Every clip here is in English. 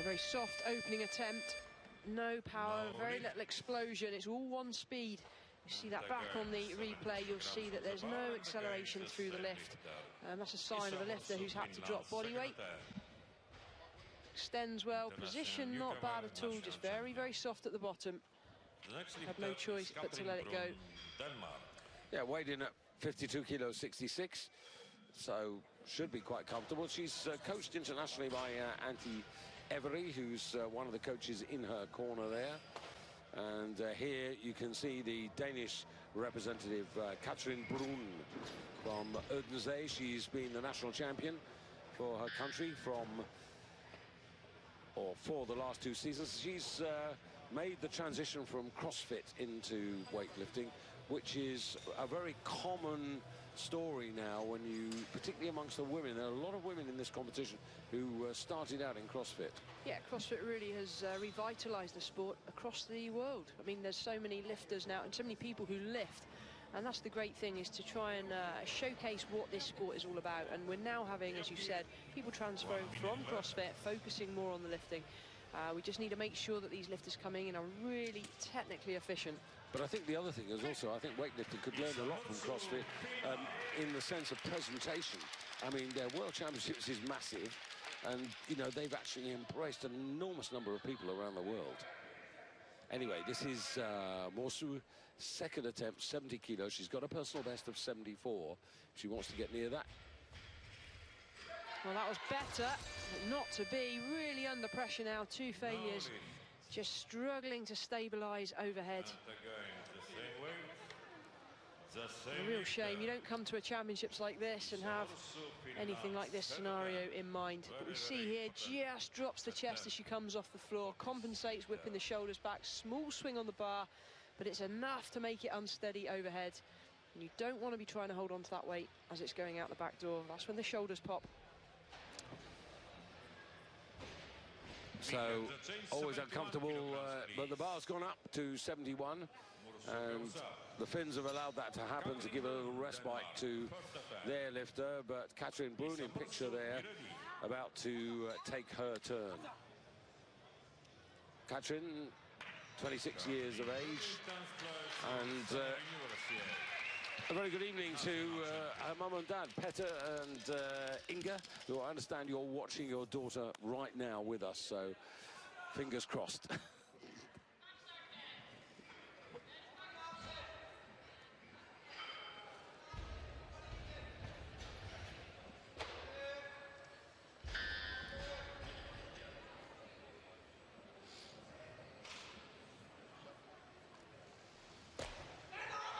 very soft opening attempt. No power, very little explosion. It's all one speed. You see that back on the replay, you'll see that there's no acceleration through the lift. That's a sign of a lifter who's had to drop body weight. Extends well, position not bad at all, just very, very soft at the bottom. Had no choice but to let it go. Yeah, weighed in at 52 kilos 66, so should be quite comfortable. She's coached internationally by Antti Every, who's one of the coaches in her corner there. And here you can see the Danish representative, Katrin Brun from Odense. She's been the national champion for her country for the last 2 seasons. She's made the transition from CrossFit into weightlifting, which is a very common story now when you, particularly amongst the women. There are a lot of women in this competition who started out in CrossFit. Yeah, CrossFit really has revitalised the sport across the world. I mean, there's so many lifters now and so many people who lift. And that's the great thing, is to try and showcase what this sport is all about. And we're now having, as you said, people transferring from CrossFit, focusing more on the lifting. We just need to make sure that these lifters coming in are really technically efficient. But I think the other thing is also, I think weightlifting could learn a lot from CrossFit in the sense of presentation. I mean, their World Championships is massive, and, you know, they've actually embraced an enormous number of people around the world. Anyway, this is Morsu, second attempt, 70 kilos. She's got a personal best of 74. She wants to get near that. Well, that was better, but not to be. Really under pressure now, 2 failures. Just struggling to stabilise overhead. A real shame. You don't come to a championships like this and have anything like this scenario in mind. But we see here, just drops the chest as she comes off the floor, compensates, whipping the shoulders back, small swing on the bar, but it's enough to make it unsteady overhead. And you don't want to be trying to hold on to that weight as it's going out the back door. That's when the shoulders pop. So, always uncomfortable, but the bar's gone up to 71, and the Finns have allowed that to happen to give a little respite to their lifter, but Katrin Brun in picture there, about to take her turn. Katrin, 26 years of age, and a very good evening to her mum and dad, Petter and Inga, who I understand you're watching your daughter right now with us, so fingers crossed.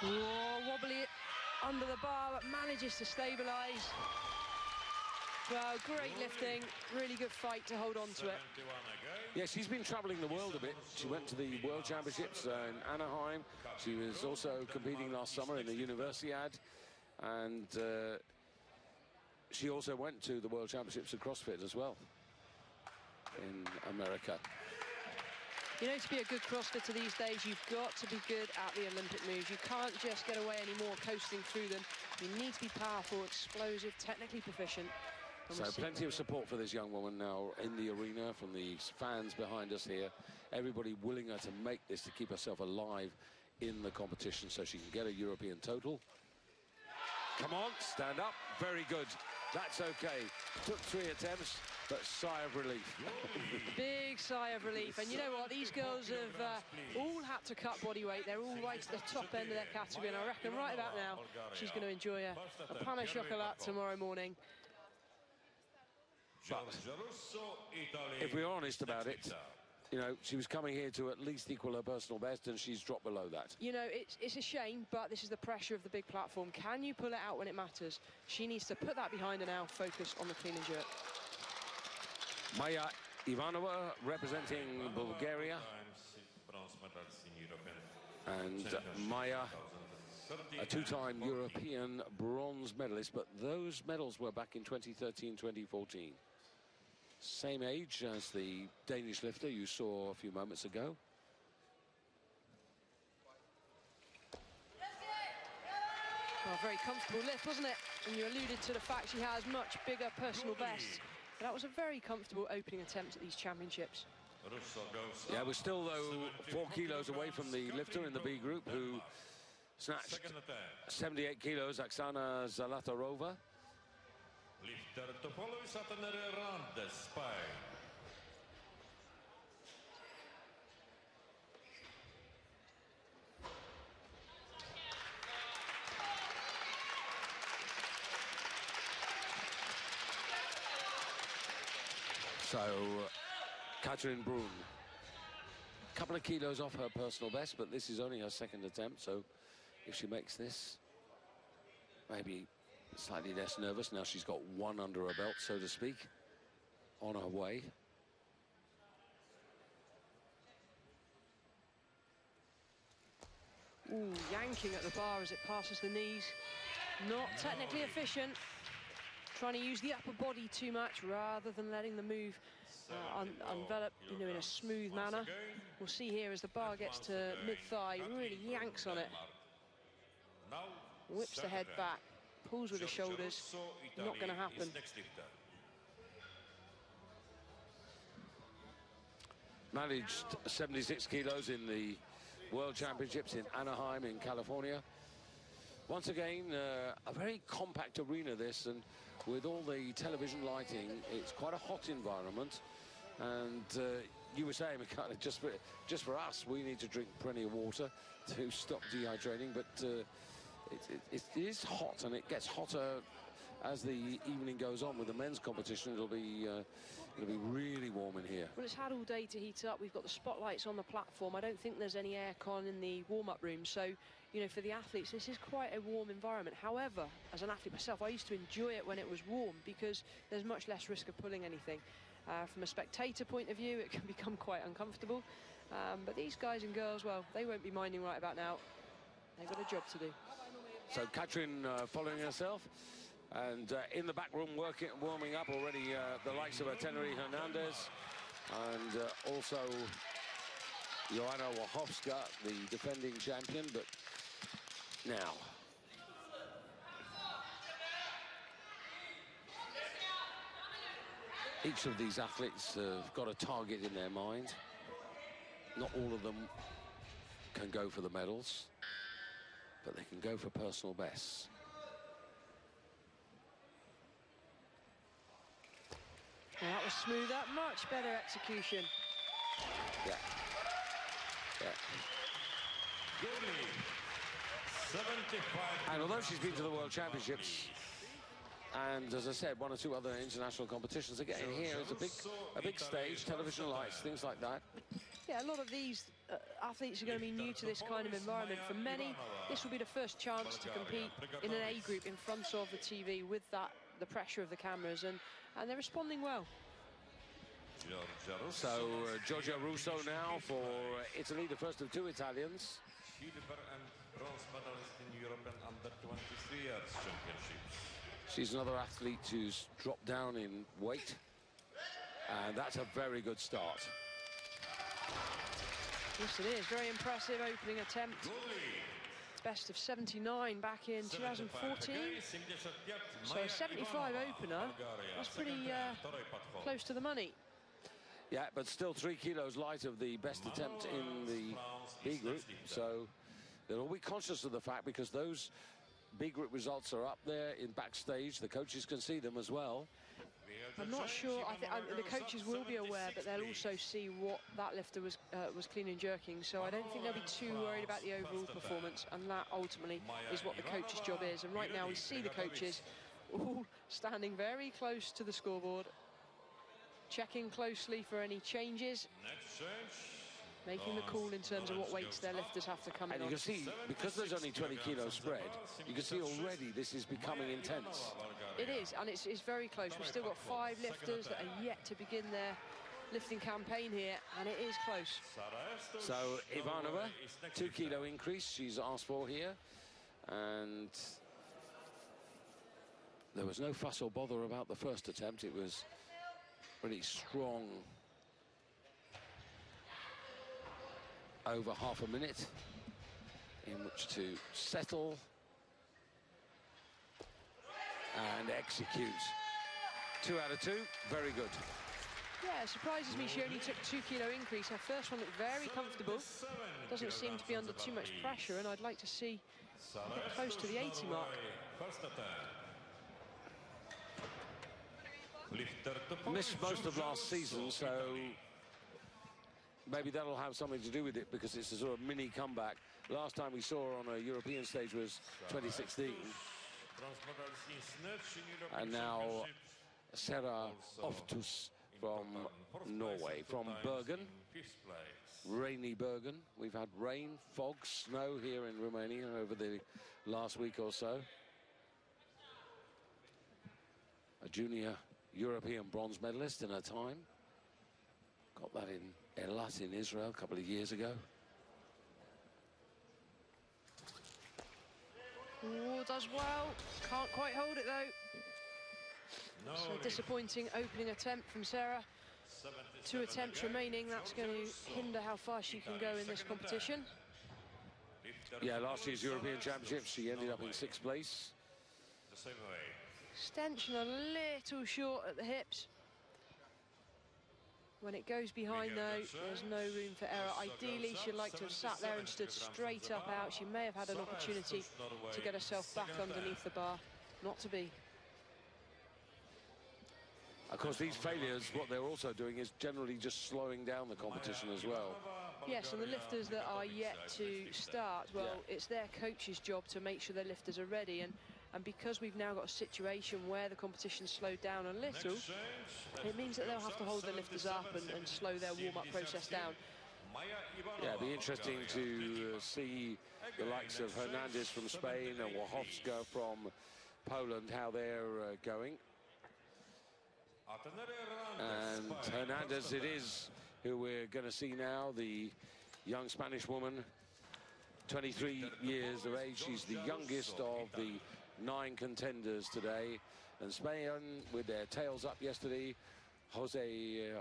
Oh, wobbly under the bar, but manages to stabilise. Well, great lifting, really good fight to hold on to it. Yeah, she's been travelling the world a bit. She went to the World Championships in Anaheim. She was also competing last summer in the Universiade, and she also went to the World Championships of CrossFit as well in America. You know, to be a good CrossFitter these days, you've got to be good at the Olympic moves. You can't just get away anymore coasting through them. You need to be powerful, explosive, technically proficient. So plenty of support for this young woman now in the arena from the fans behind us here. Everybody willing her to make this, to keep herself alive in the competition so she can get a European total. Come on, stand up. Very good. That's okay. Took 3 attempts, but sigh of relief. Big sigh of relief. And you know what? These girls have all had to cut body weight. They're all right at the top end of their category. And I reckon right about now, she's going to enjoy a pan of chocolat tomorrow morning. But if we're honest about it, you know, she was coming here to at least equal her personal best, and she's dropped below that. You know, it's a shame, but this is the pressure of the big platform. Can you pull it out when it matters? She needs to put that behind her now, focus on the clean and jerk. Maya Ivanova representing Bulgaria. And Maya, a 2-time European bronze medalist, but those medals were back in 2013, 2014. Same age as the Danish lifter you saw a few moments ago. Well, very comfortable lift, wasn't it? And you alluded to the fact she has much bigger personal best But that was a very comfortable opening attempt at these championships. Yeah, we're still, though, 4 kilos away from the lifter in the B group who snatched 78 kilos, Oksana Zalatarova. So, Katrin Brun, a couple of kilos off her personal best, but this is only her second attempt, so if she makes this, maybe slightly less nervous. Now she's got one under her belt, so to speak, on her way. Ooh, yanking at the bar as it passes the knees. Not technically efficient. Trying to use the upper body too much rather than letting the move envelop, in a smooth manner. We'll see here as the bar gets to mid-thigh, really yanks on it. Whips the head back, pulls with the shoulders. Not going to happen. Managed 76 kilos in the World Championships in Anaheim in California. Once again, a very compact arena, this, and with all the television lighting, it's quite a hot environment. And you were saying, Mikhail, just for us, we need to drink plenty of water to stop dehydrating. But it is hot, and it gets hotter as the evening goes on. With the men's competition, it'll be really warm in here. Well, it's had all day to heat up. We've got the spotlights on the platform. I don't think there's any aircon in the warm-up room. So, for the athletes, this is quite a warm environment. However, as an athlete myself, I used to enjoy it when it was warm because there's much less risk of pulling anything. From a spectator point of view, it can become quite uncomfortable. But these guys and girls, well, they won't be minding right about now. They've got a job to do. So Katrin following herself. And in the back room, warming up already, the likes of Teneri Hernandez and also Joanna Wachowska, the defending champion. But now, each of these athletes have got a target in their mind. Not all of them can go for the medals, but they can go for personal bests. Well, that was smoother, much better execution. Yeah. And although she's been to the World Championships, and as I said, one or two other international competitions, again, here is a big stage, television lights, things like that. Yeah, a lot of these athletes are going to be new to this kind of environment. For many, this will be the first chance to compete in an A group in front of the TV with the pressure of the cameras, and they're responding well. So Giorgia Russo now for Italy, the first of two Italians. She's another athlete who's dropped down in weight, and that's a very good start. Yes, it is. Very impressive opening attempt. Best of 79 back in 2014. So a 75 opener. That's pretty close to the money. Yeah, but still 3 kilos light of the best attempt in the B group. So they'll be conscious of the fact, because those B group results are up there in backstage. The coaches can see them as well. I'm not sure. I think the coaches will be aware, but they'll also see what that lifter was clean and jerking. So I don't think they'll be too worried about the overall performance, and that ultimately is what the coach's job is. And right now we see the coaches all standing very close to the scoreboard, checking closely for any changes, making the call in terms of what weights their lifters have to come in. And you can see, because there's only 20 kilos spread, you can see already this is becoming intense. It is, and it's very close. We've still got 5 lifters that are yet to begin their lifting campaign here, and it is close. So Ivanova, 2 kilo increase she's asked for here, and there was no fuss or bother about the first attempt. It was really strong. Over half a minute in which to settle and execute. 2 out of 2, very good. Yeah, it surprises me she only took 2 kilo increase. Her first one looked very comfortable. Doesn't seem to be under too much pressure, and I'd like to see get close to the 80 mark. Missed most of last season, so maybe that'll have something to do with it, because it's a sort of mini comeback. Last time we saw her on a European stage was 2016. And now Sarah Oftus from Norway, from Bergen, rainy Bergen. We've had rain, fog, snow here in Romania over the last week or so. A junior European bronze medalist in her time. Got that in Eilat in Israel a couple of years ago. Oh, does well. Can't quite hold it though. So disappointing opening attempt from Sarah. 2 attempts remaining. That's going to hinder how far she can go in this competition. Yeah, last year's European Championships, she ended up in 6th place. Extension a little short at the hips. When it goes behind though, there's no room for error. Ideally, she'd like to have sat there and stood straight up out. She may have had an opportunity to get herself back underneath the bar. Not to be. Of course, these failures, what they're also doing is generally just slowing down the competition as well. Yes, and the lifters that are yet to start, well, it's their coach's job to make sure their lifters are ready. And because we've now got a situation where the competition's slowed down a little, it means that they'll have to hold the lifters up and slow their warm-up process down. Yeah, it'll be interesting to see the likes of Hernandez from Spain and Wachowska from Poland, how they're going. And Hernandez it is, who we're going to see now, the young Spanish woman, 23 years of age. She's the youngest of the 9 contenders today. And Spain, with their tails up yesterday, Josue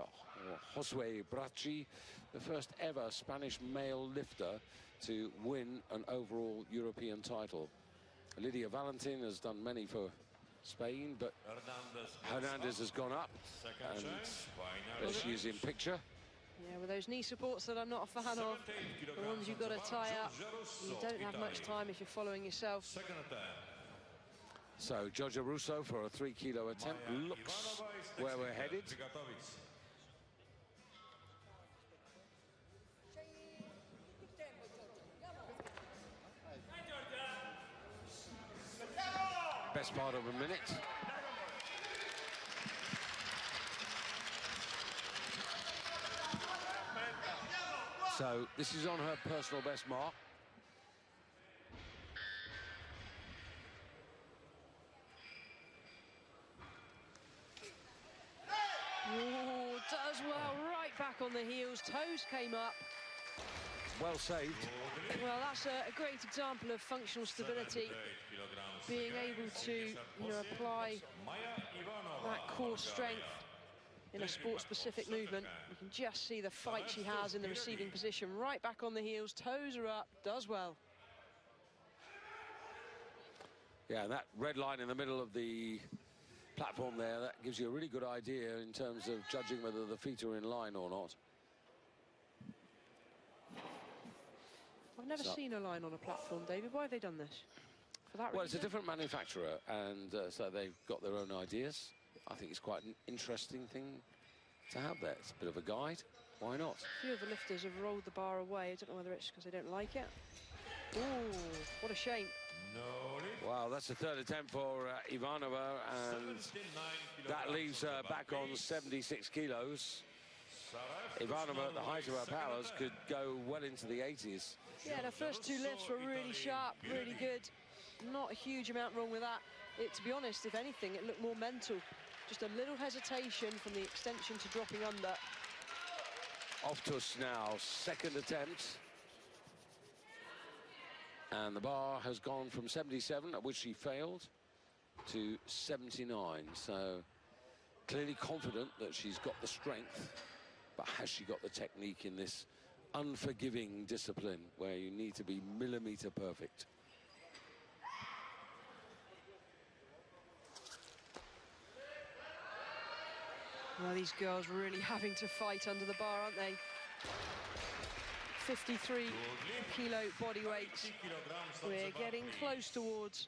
Bracci, the first ever Spanish male lifter to win an overall European title. Lydia Valentin has done many for Spain, but Hernandez has gone up, and there she is in picture. Yeah, with those knee supports that I'm not a fan of, the ones you've got to tie up, you don't have much time if you're following yourself. So Giorgia Russo for a 3 kilo attempt looks where we're headed. Best part of a minute. So this is on her personal best mark. Oh, does well, right back on the heels, toes came up. Well saved. Well, that's a great example of functional stability, being able to, apply that core strength in a sport-specific movement. You can just see the fight she has in the receiving position, right back on the heels, toes are up, does well. Yeah, that red line in the middle of the platform there, that gives you a really good idea in terms of judging whether the feet are in line or not. I've never seen a line on a platform, David. Why have they done this? For that reason? Well, it's a different manufacturer, and so they've got their own ideas. I think it's quite an interesting thing to have there. It's a bit of a guide. Why not? A few of the lifters have rolled the bar away. I don't know whether it's because they don't like it. Oh, what a shame. Wow, that's the 3rd attempt for Ivanova, and that leaves her back on 76 kilos. Ivanova, at the height of her powers, could go well into the 80s. Yeah, the first 2 lifts were really sharp, really good. Not a huge amount wrong with that. To be honest, if anything, it looked more mental. Just a little hesitation from the extension to dropping under. Oftus now, 2nd attempt. And the bar has gone from 77, at which she failed, to 79. So clearly confident that she's got the strength, but has she got the technique in this unforgiving discipline where you need to be millimetre perfect? Well, these girls really having to fight under the bar, aren't they? 53 kilo body weights. We're getting close towards,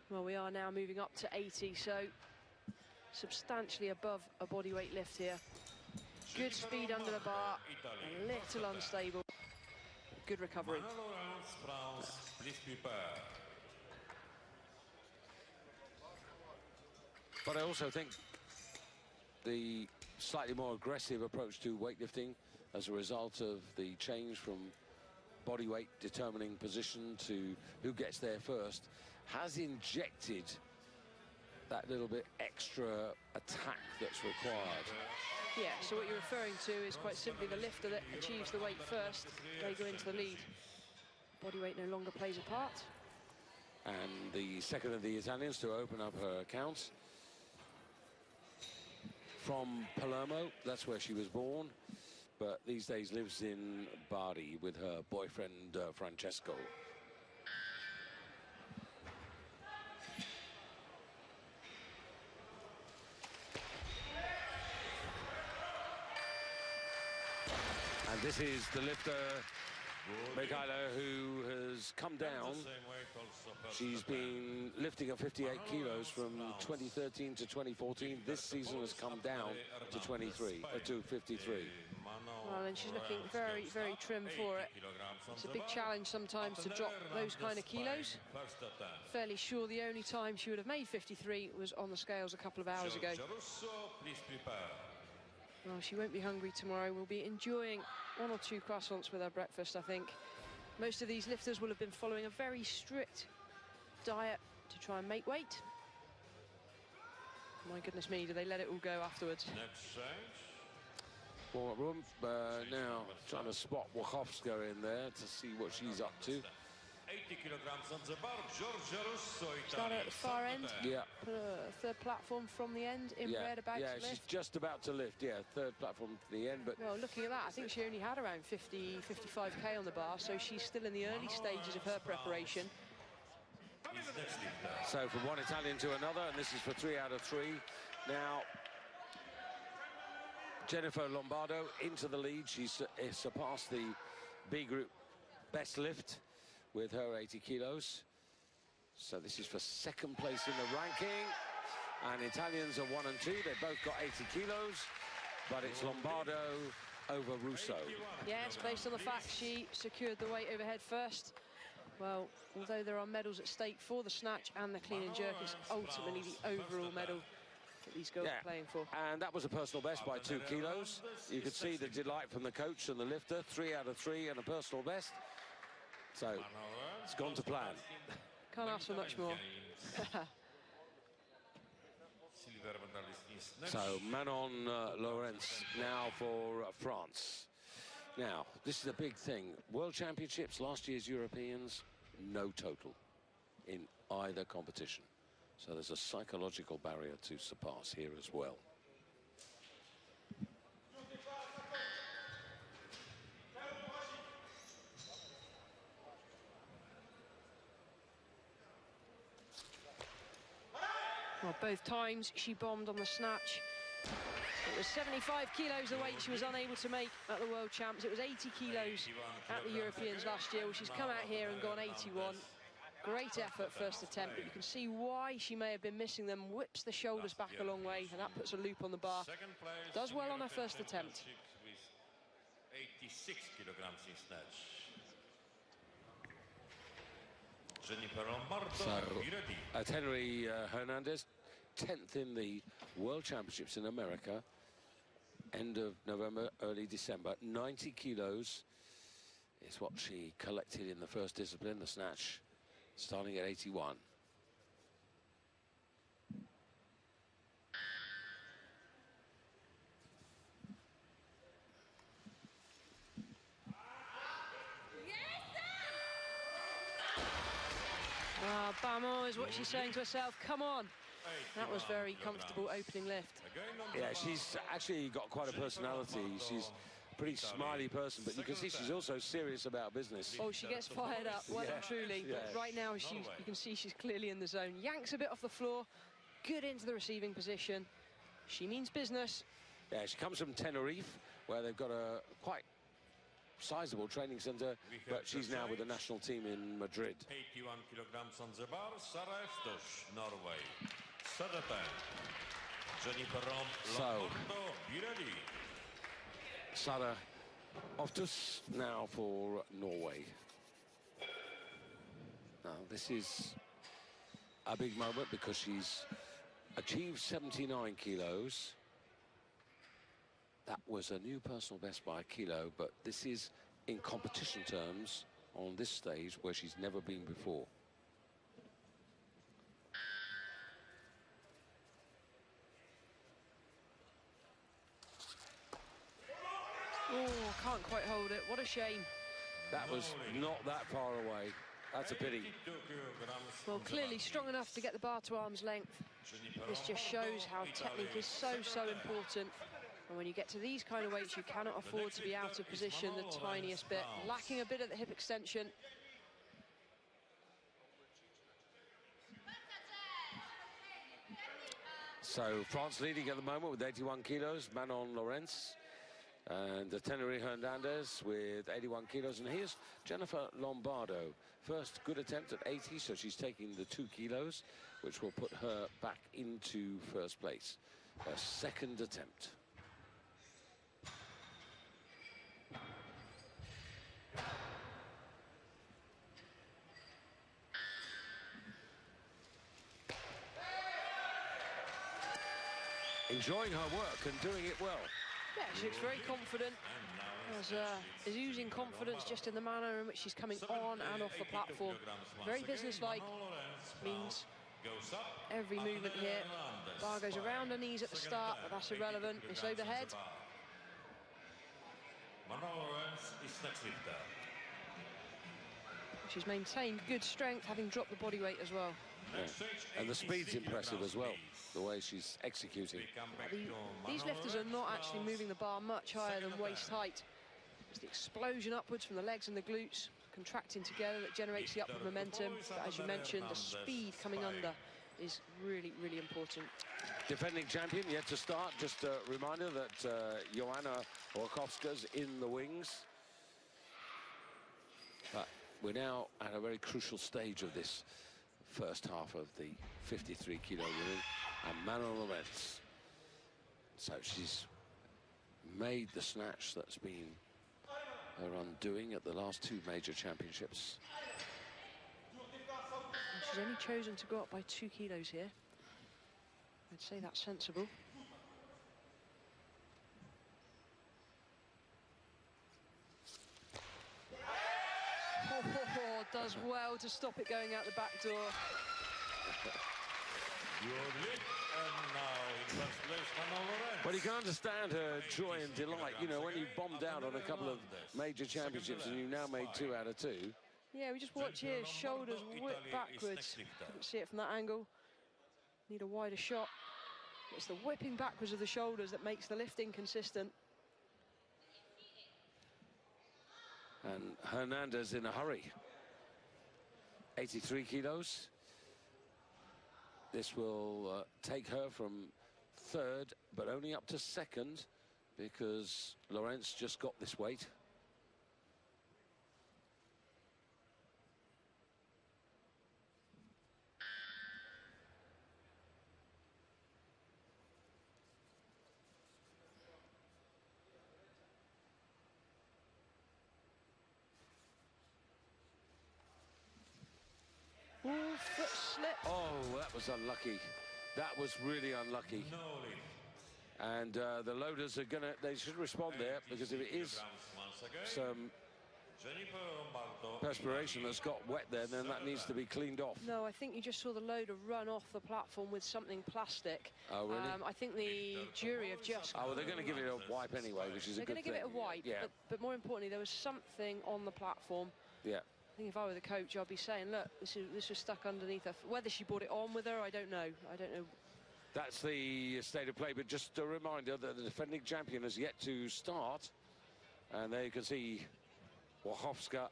well, we are now moving up to 80, so substantially above a body weight lift here. Good speed under the bar, a little unstable. Good recovery. But I also think the slightly more aggressive approach to weightlifting as a result of the change from body weight determining position to who gets there first has injected that little bit extra attack that's required. Yeah, so what you're referring to is quite simply the lifter that achieves the weight first, they go into the lead. Body weight no longer plays a part. And the second of the Italians to open up her accounts. From Palermo, that's where she was born, but these days lives in Bari with her boyfriend, Francesco. And this is the lifter, Michaela, who has come down. She's been lifting at 58 kilos from 2013 to 2014. This season has come down to 53. Well, and she's looking very, very trim for it. It's a big challenge sometimes to drop those kind of kilos. Fairly sure the only time she would have made 53 was on the scales a couple of hours ago. Well, she won't be hungry tomorrow. We'll be enjoying 1 or 2 croissants with her breakfast, I think. Most of these lifters will have been following a very strict diet to try and make weight. My goodness me, do they let it all go afterwards? Next change. Warm-up room. Now trying to spot Wachowska in there to see what she's up to. 80 kilograms on the bar, Giorgio Russo, Start at the far end. Yeah. Put a third platform from the end in red about to lift. She's just about to lift. Yeah, third platform to the end. But well, looking at that, I think she only had around 50, 55k on the bar, so she's still in the early stages of her preparation. So from one Italian to another, and this is for 3 out of 3. Now, Jennifer Lombardo into the lead. She's surpassed the B group best lift with her 80 kilos. So this is for second place in the ranking. And Italians are 1 and 2. They've both got 80 kilos, but it's Lombardo over Russo. Yes, based on the fact she secured the weight overhead first. Well, although there are medals at stake for the snatch and the clean and jerk, it's ultimately the overall medal that these girls are playing for. And that was a personal best by 2 kilos. You could see the delight from the coach and the lifter. 3 out of 3 and a personal best. So it's gone to plan. Can't ask for much more. So Manon Lawrence now for France. Now, this is a big thing. World Championships, last year's Europeans, no total in either competition. So there's a psychological barrier to surpass here as well. Well, both times she bombed on the snatch. It was 75 kilos the weight she was unable to make at the World Champs. It was 80 kilos at the Europeans last year. Well, she's come out here and gone 81. Great effort first attempt, but you can see why she may have been missing them. Whips the shoulders back a long way, and that puts a loop on the bar. Does well on her first attempt. 86 kilograms in snatch. So, Henry Hernandez, 10th in the World Championships in America, end of November, early December. 90 kilos is what she collected in the first discipline, the snatch, starting at 81. Bamo is what she's saying to herself. Come on. That was very comfortable opening lift. Yeah, she's actually got quite a personality. She's a pretty smiley person, but you can see she's also serious about business. Oh, she gets fired up, well and truly. But right now, you can see she's clearly in the zone. Yanks a bit off the floor, good into the receiving position. She means business. Yeah, she comes from Tenerife, where they've got a quite sizable training centre, but she's now with the national team in Madrid. 81 kilograms on the bar, Sara Eftos, Norway. Sadatan, Jennifer Lombardo, be ready. Sara Eftos now for Norway. Now, this is a big moment because she's achieved 79 kilos. That was a new personal best by a kilo, but this is in competition terms on this stage where she's never been before. Oh, can't quite hold it. What a shame. That was not that far away. That's a pity. Well, clearly strong enough to get the bar to arm's length. This just shows how technique is so important. And when you get to these kind of weights, you cannot afford to be out of position the tiniest bit. Lacking a bit at the hip extension. So France leading at the moment with 81 kilos, Manon Lorenz. And Tenerife Hernandez with 81 kilos. And here's Jennifer Lombardo. First good attempt at 80, so she's taking the 2 kilos, which will put her back into first place. Her second attempt. Enjoying her work and doing it well. Yeah, she looks very confident. Is oozing confidence just in the manner in which she's coming on and off the platform. Very businesslike. Means every movement here. Bar goes around her knees at the start, but that's irrelevant. It's overhead. She's maintained good strength, having dropped the body weight as well. Yeah. And the speed's impressive as well, the way she's executing. These lifters are not actually moving the bar much higher than waist height. It's the explosion upwards from the legs and the glutes contracting together that generates the upward momentum. But as you mentioned, the speed coming under is really important. Defending champion yet to start. Just a reminder that Joanna Orkowska's in the wings. But we're now at a very crucial stage of this first half of the 53 kilo women, and Manon Lorenz. So she's made the snatch that's been her undoing at the last 2 major championships. And she's only chosen to go up by 2 kilos here. I'd say that's sensible. Does well to stop it going out the back door. Well, you can understand her joy and delight. You know, when you bombed out on a couple of major championships and you now made 2 out of 2. Yeah, we just watch here, shoulders whip backwards. Couldn't see it from that angle. Need a wider shot. It's the whipping backwards of the shoulders that makes the lifting consistent. And Hernandez in a hurry. 83 kilos. This will take her from 3rd, but only up to 2nd, because Lorenz just got this weight. Ooh, foot slip. Oh, that was unlucky. That was really unlucky. And the loaders are they should respond there, because if it is some perspiration that's got wet there, then that needs to be cleaned off. No, I think you just saw the loader run off the platform with something plastic. Oh, really? I think the jury have just... Oh, well, they're going to give it a wipe anyway, which is a good thing. They're going to give it a wipe, yeah. but more importantly, there was something on the platform. Yeah. I think if I were the coach, I'd be saying, look, this was stuck underneath her. Whether she brought it on with her, I don't know. That's the state of play, but just a reminder that the defending champion has yet to start. And there you can see Wachowska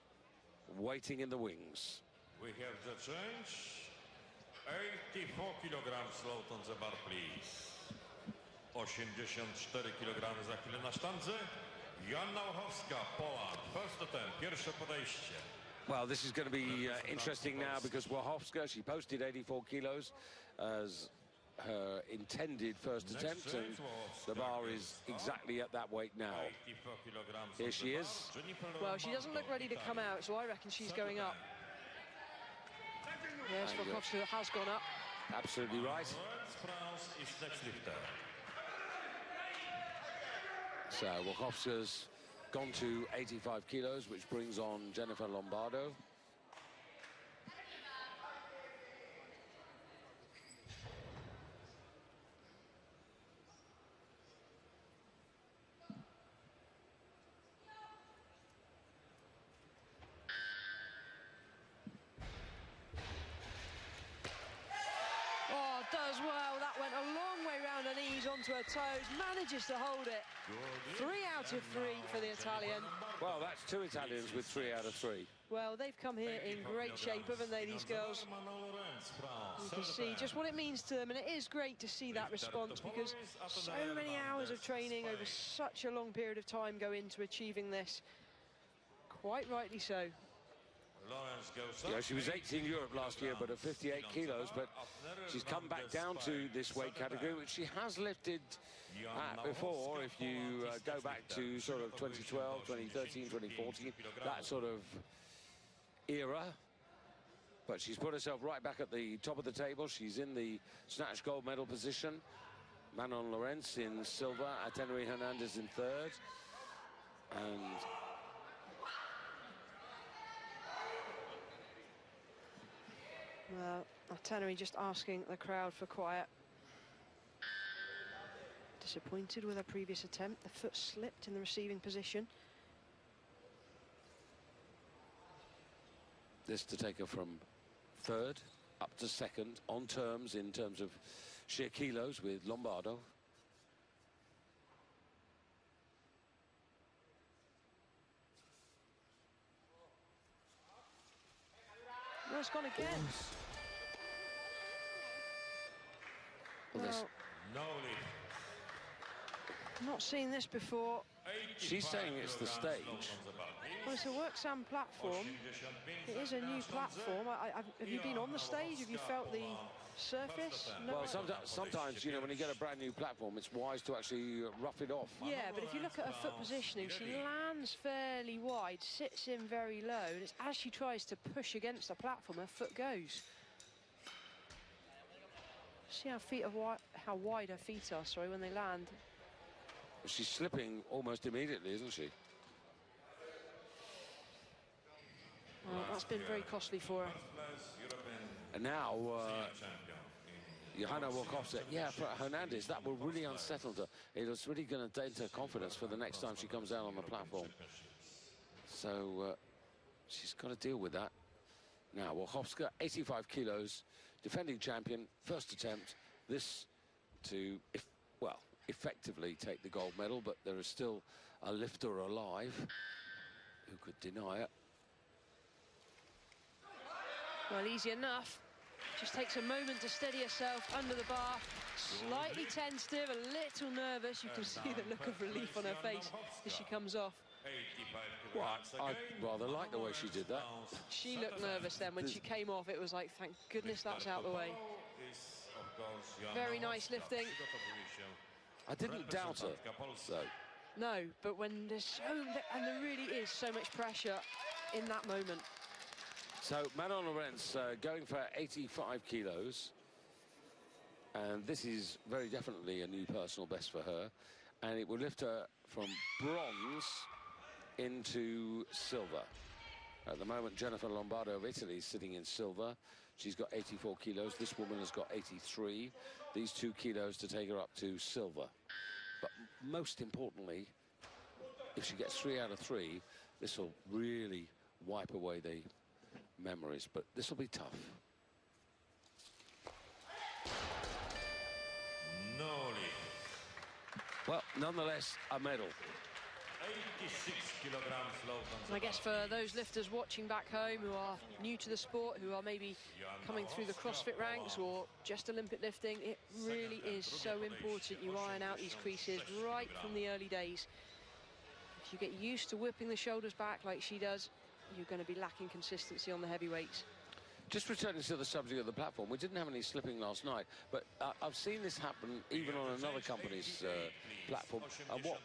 waiting in the wings. We have the change. 84 kilograms load on the bar, please. 84 kg za chwilę na sztandze. Joanna Łachowska, Poland. First attempt, pierwsze podejście. Well, this is going to be interesting now because Łachowska, she posted 84 kilos as her intended first attempt, and the bar is exactly at that weight now. Here she is. Well, she doesn't look ready to come out, so I reckon she's going up. Yes, Łachowska has gone up. Absolutely right. So Łachowska's gone to 85 kilos, which brings on Jennifer Lombardo. Does well. That went a long way round her knees onto her toes, manages to hold it. 3 out of 3 for the Italian. Well, that's 2 Italians with 3 out of 3. Well, they've come here in great shape, haven't they, these girls? You can see just what it means to them, and it is great to see that response because so many hours of training over such a long period of time go into achieving this. Quite rightly so. Yeah, she was 8th in Europe last year, but at 58 kilos, but she's come back down to this weight category, which she has lifted before, if you go back to sort of 2012, 2013, 2014, that sort of era. But she's put herself right back at the top of the table. She's in the snatch gold medal position. Manon Lorenz in silver, Ateneri Hernandez in third. And well, Ateneri just asking the crowd for quiet. Disappointed with her previous attempt. The foot slipped in the receiving position. This to take her from third up to second on terms in terms of sheer kilos with Lombardo. No, it's gone again. Well, not seen this before. She's saying it's the stage. Well, it's a work-sand platform. It is a new platform. Have you been on the stage? Have you felt the surface? No. Well, sometimes, you know, when you get a brand new platform, it's wise to actually rough it off. Yeah, but if you look at her foot positioning, she lands fairly wide, sits in very low, and it's as she tries to push against the platform, her foot goes. See how wide her feet are, sorry, when they land. She's slipping almost immediately, isn't she? Well, that's been very costly for her. And now, Johanna Łachowska, yeah, for Hernandez, that will really unsettle her. It's really going to dent her confidence for the next time she comes out on the platform. So she's got to deal with that. Now, Łachowska, 85 kilos, defending champion, first attempt. This to, effectively take the gold medal, but there is still a lifter alive who could deny it. Well, easy enough. Just takes a moment to steady herself under the bar. Slightly tentative, a little nervous. You can see the look of relief on her face as she comes off. Well, I rather like the way she did that. She looked nervous then. When she came off, it was like, thank goodness that's out the way. Very nice lifting. I didn't doubt her, though. No, but when there's and there really is so much pressure in that moment. So Manon Lorenz going for 85 kilos. And this is very definitely a new personal best for her. And it will lift her from bronze into silver. At the moment, Jennifer Lombardo of Italy is sitting in silver. She's got 84 kilos. This woman has got 83. These 2 kilos to take her up to silver. But most importantly, if she gets 3 out of 3, this will really wipe away the memories. But this will be tough. Well, nonetheless, a medal. 86 kg And I guess for those lifters watching back home who are new to the sport, who are maybe coming through the CrossFit ranks or just Olympic lifting, it really is so important you iron out these creases right from the early days. If you get used to whipping the shoulders back like she does, you're going to be lacking consistency on the heavyweights. Just returning to the subject of the platform, we didn't have any slipping last night, but I've seen this happen even on another company's platform. And what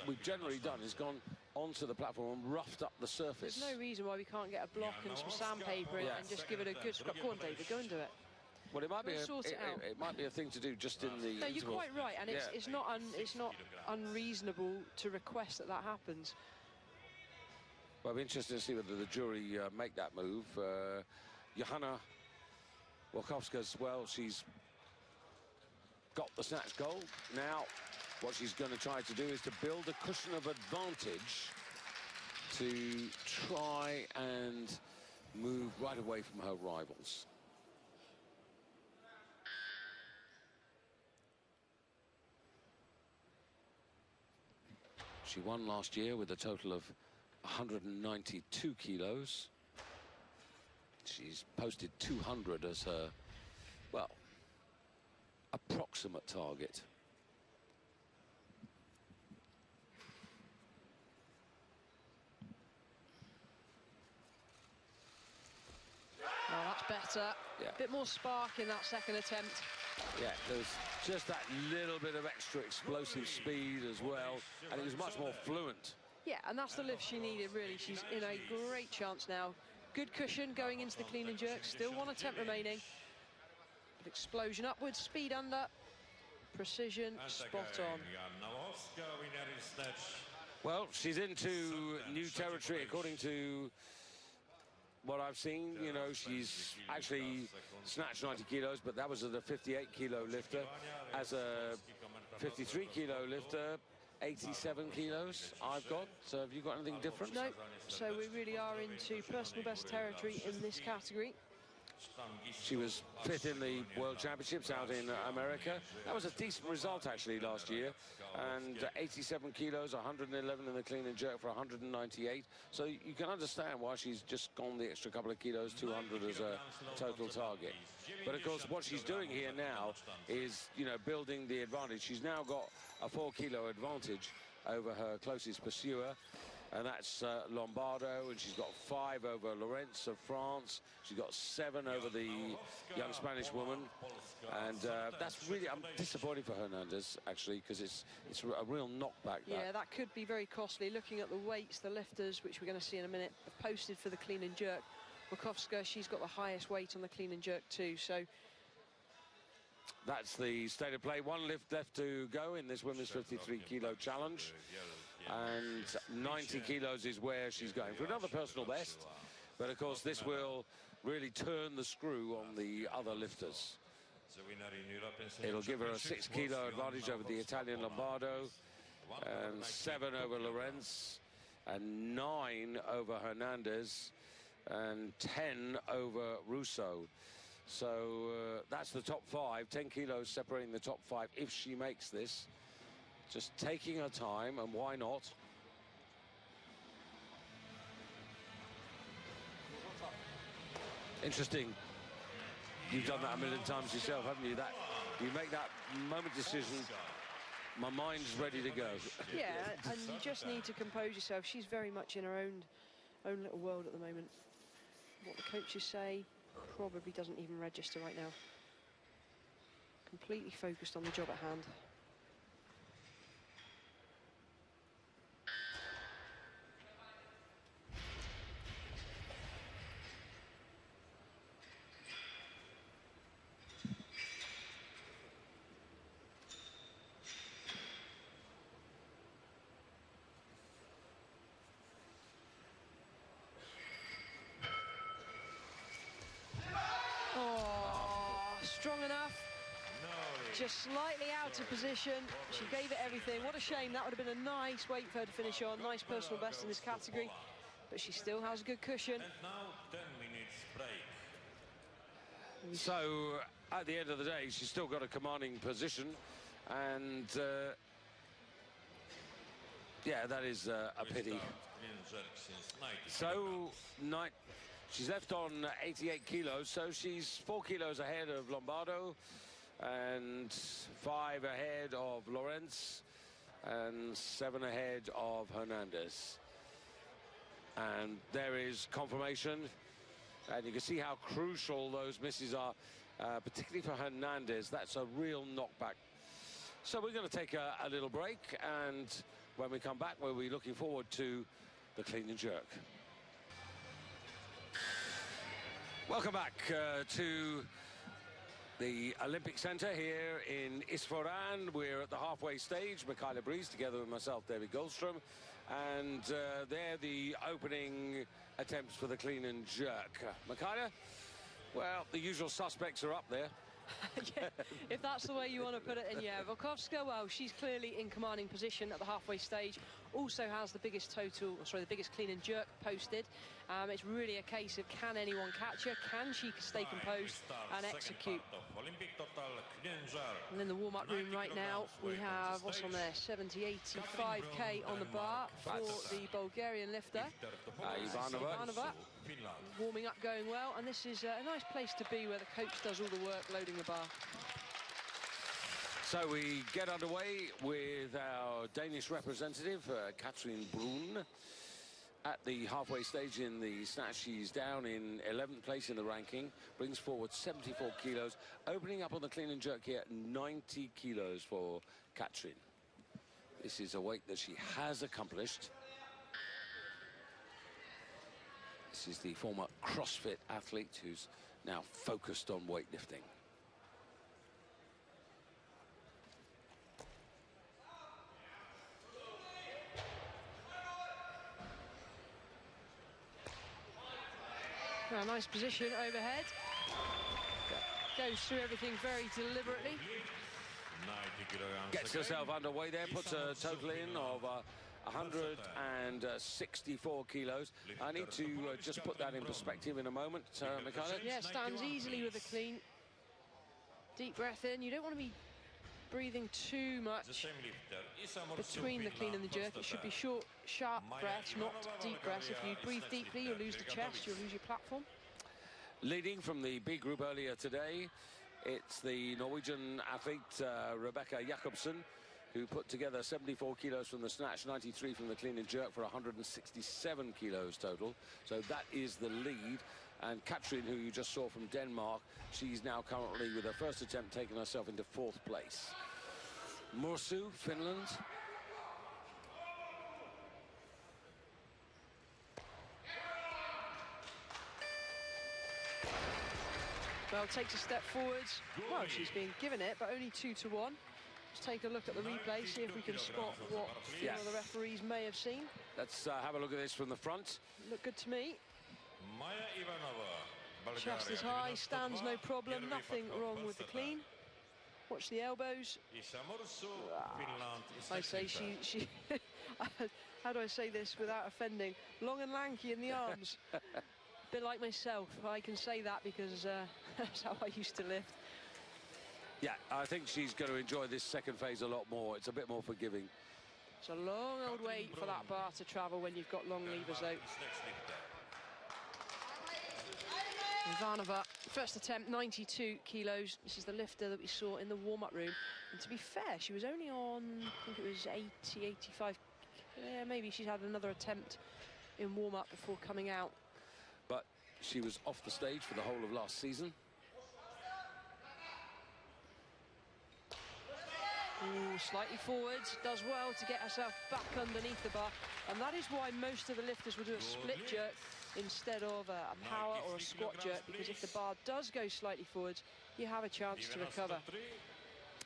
we've generally done is gone onto the platform and roughed up the surface. There's no reason why we can't get a block and some sandpaper and just give it a good scrub. Go on, David, go and do it. Well, it might be it might be a thing to do just in the. No, you're quite right, and it's not unreasonable to request that happens. Well, it'll be interesting to see whether the jury make that move. Johanna Walkowska as well, she's got the snatch goal. Now, what she's going to try to do is to build a cushion of advantage to try and move right away from her rivals. She won last year with a total of 192 kilos. She's posted 200 as her, well, approximate target. Oh, that's better. Yeah. A bit more spark in that second attempt. Yeah, there's just that little bit of extra explosive speed as well, and it was much more fluent. Yeah, and that's the lift she needed, really. She's in a great chance now. Good cushion going into the clean and jerk. Still one attempt remaining. But explosion upwards, speed under. Precision, spot on. Well, she's into new territory, according to what I've seen. You know, she's actually snatched 90 kilos, but that was as a 58-kilo lifter. As a 53-kilo lifter, 87 kilos I've got. So have you got anything different? No, so we really are into personal best territory in this category. She was 5th in the World Championships out in America. That was a decent result actually last year. And 87 kilos, 111 in the clean and jerk for 198. So you can understand why she's just gone the extra couple of kilos, 200 as a total target. But of course what she's doing here now is, you know, building the advantage. She's now got a 4-kilo advantage over her closest pursuer, and that's Lombardo, and she's got 5 over Lorenz of France. She's got 7 over the young Spanish woman, and that's really, I'm disappointed for Hernandez actually, because it's a real knockback. Yeah, that could be very costly. Looking at the weights, the lifters, which we're going to see in a minute, have posted for the clean and jerk. Walkowska, she's got the highest weight on the clean and jerk too, so that's the state of play. One lift left to go in this women's 53-kilo challenge, and 90 kilos is where she's going for another personal best. But of course this will really turn the screw on the other lifters. It'll give her a 6-kilo advantage over the Italian Lombardo, and 7 over Lorenz, and 9 over Hernandez, and 10 over Russo. So that's the top 5, 10 kilos separating the top 5 if she makes this. Just taking her time, and why not? Interesting. You've done that a million times yourself, haven't you? That you make that moment decision, my mind's ready to go. Yeah, and you just need to compose yourself. She's very much in her own little world at the moment. What the coaches say probably doesn't even register right now. Completely focused on the job at hand. Strong enough, just slightly out of position. She gave it everything. What a shame. That would have been a nice weight for her to finish on. Nice personal best in this category, but she still has a good cushion. And now 10 minutes break. So at the end of the day, she's still got a commanding position, and Yeah, that is a pity. So, she's left on 88 kilos, so she's 4 kilos ahead of Lombardo and 5 ahead of Lorenz and 7 ahead of Hernandez. And there is confirmation, and you can see how crucial those misses are, particularly for Hernandez. That's a real knockback. So we're going to take a little break, and when we come back, we'll be looking forward to the clean and jerk. Welcome back to the Olympic Centre here in Isfahan. We're at the halfway stage. Michaela Breeze together with myself, David Goldstrom. And they're the opening attempts for the clean and jerk. Michaela, well, the usual suspects are up there. Yeah, if that's the way you want to put it, and yeah, Volkovska, well, she's clearly in commanding position at the halfway stage. Also has the biggest the biggest clean and jerk posted. It's really a case of, can anyone catch her? Can she stay composed and execute? And in the warm-up room right now, we have, what's on there, 85K on the bar for the Bulgarian lifter. Ivanova. Warming up going well, and this is a nice place to be where the coach does all the work loading the bar. So we get underway with our Danish representative, Katrin Brun. At the halfway stage in the snatch, she's down in 11th place in the ranking, brings forward 74 kilos, opening up on the clean and jerk here, 90 kilos for Katrin. This is a weight that she has accomplished. This is the former CrossFit athlete who's now focused on weightlifting. Well, nice position overhead. Goes through everything very deliberately. Gets herself underway there, puts a total in of 164 kilos. I need to just put that in perspective in a moment, Michaela. Yeah, stands easily with a clean. Deep breath in. You don't want to be breathing too much between the clean and the jerk. It should be short, sharp breaths, not deep breaths. If you breathe deeply, you'll lose the chest, you'll lose your platform. Leading from the B group earlier today, it's the Norwegian athlete Rebecca Jacobsen, who put together 74 kilos from the snatch, 93 from the clean and jerk for 167 kilos total. So that is the lead. And Katrin, who you just saw from Denmark, she's now currently, with her first attempt, taking herself into 4th place. Mursu, Finland. Well, takes a step forwards. Well, she's been given it, but only 2 to 1. Let's take a look at the replay, see if we can spot what the referees may have seen. Let's have a look at this from the front. Look good to me. Chest is high, stands no problem, nothing wrong with the clean. Watch the elbows. I say she how do I say this without offending? Long and lanky in the arms. Bit like myself, I can say that because that's how I used to lift. Yeah, I think she's going to enjoy this second phase a lot more. It's a bit more forgiving. It's a long old way for that bar to travel when you've got long levers out. Ivanova, first attempt, 92 kilos. This is the lifter that we saw in the warm-up room. And to be fair, she was only on, I think it was 80, 85. Yeah, maybe she's had another attempt in warm-up before coming out. But she was off the stage for the whole of last season. Ooh, slightly forwards, does well to get herself back underneath the bar. And that is why most of the lifters will do a split jerk instead of a power or a squat jerk, because if the bar does go slightly forwards, you have a chance to recover.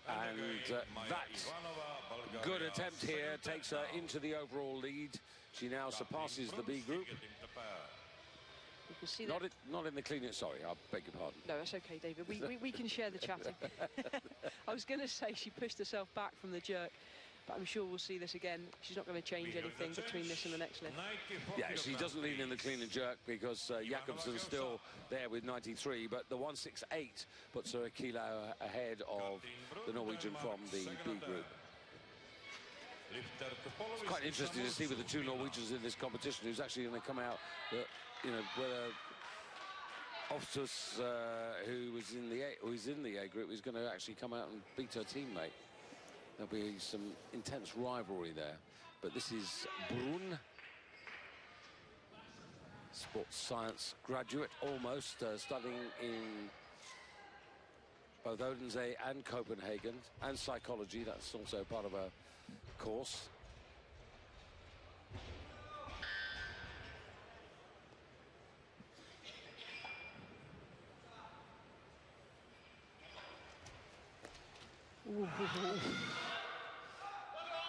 And that good attempt here takes her into the overall lead. She now surpasses the B group. You can see that. Not in the clean. Sorry, I beg your pardon. No, that's okay, David. We can share the chatting. I was going to say she pushed herself back from the jerk, but I'm sure we'll see this again. She's not going to change anything between this and the next lift. Yeah, she doesn't lead in the clean and jerk because Jacobsen's still there with 93, but the 168 puts her a kilo ahead of the Norwegian from the B group. It's quite interesting to see with the two Norwegians in this competition who's actually going to come out, you know, whether Oftus, who's in the A group, is going to actually come out and beat her teammate. There'll be some intense rivalry there. But this is Brun, sports science graduate, almost, studying in both Odense and Copenhagen, and psychology. That's also part of a course. Ooh.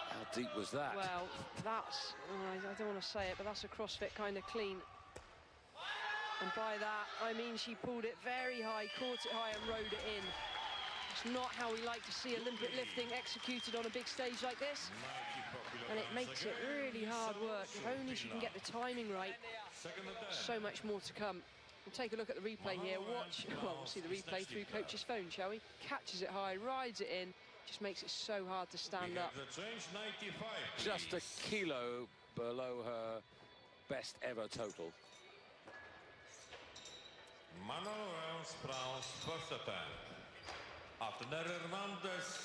How deep was that? Well, that's, I don't want to say it, but that's a CrossFit kind of clean. And by that, I mean she pulled it very high, caught it high and rode it in. It's not how we like to see Olympic lifting executed on a big stage like this. And it makes it really hard work. If only she can get the timing right. So much more to come. We'll take a look at the replay here. Watch, well, we'll see the replay through coach's phone, shall we? Catches it high, rides it in, just makes it so hard to stand up. Just a kilo below her best ever total.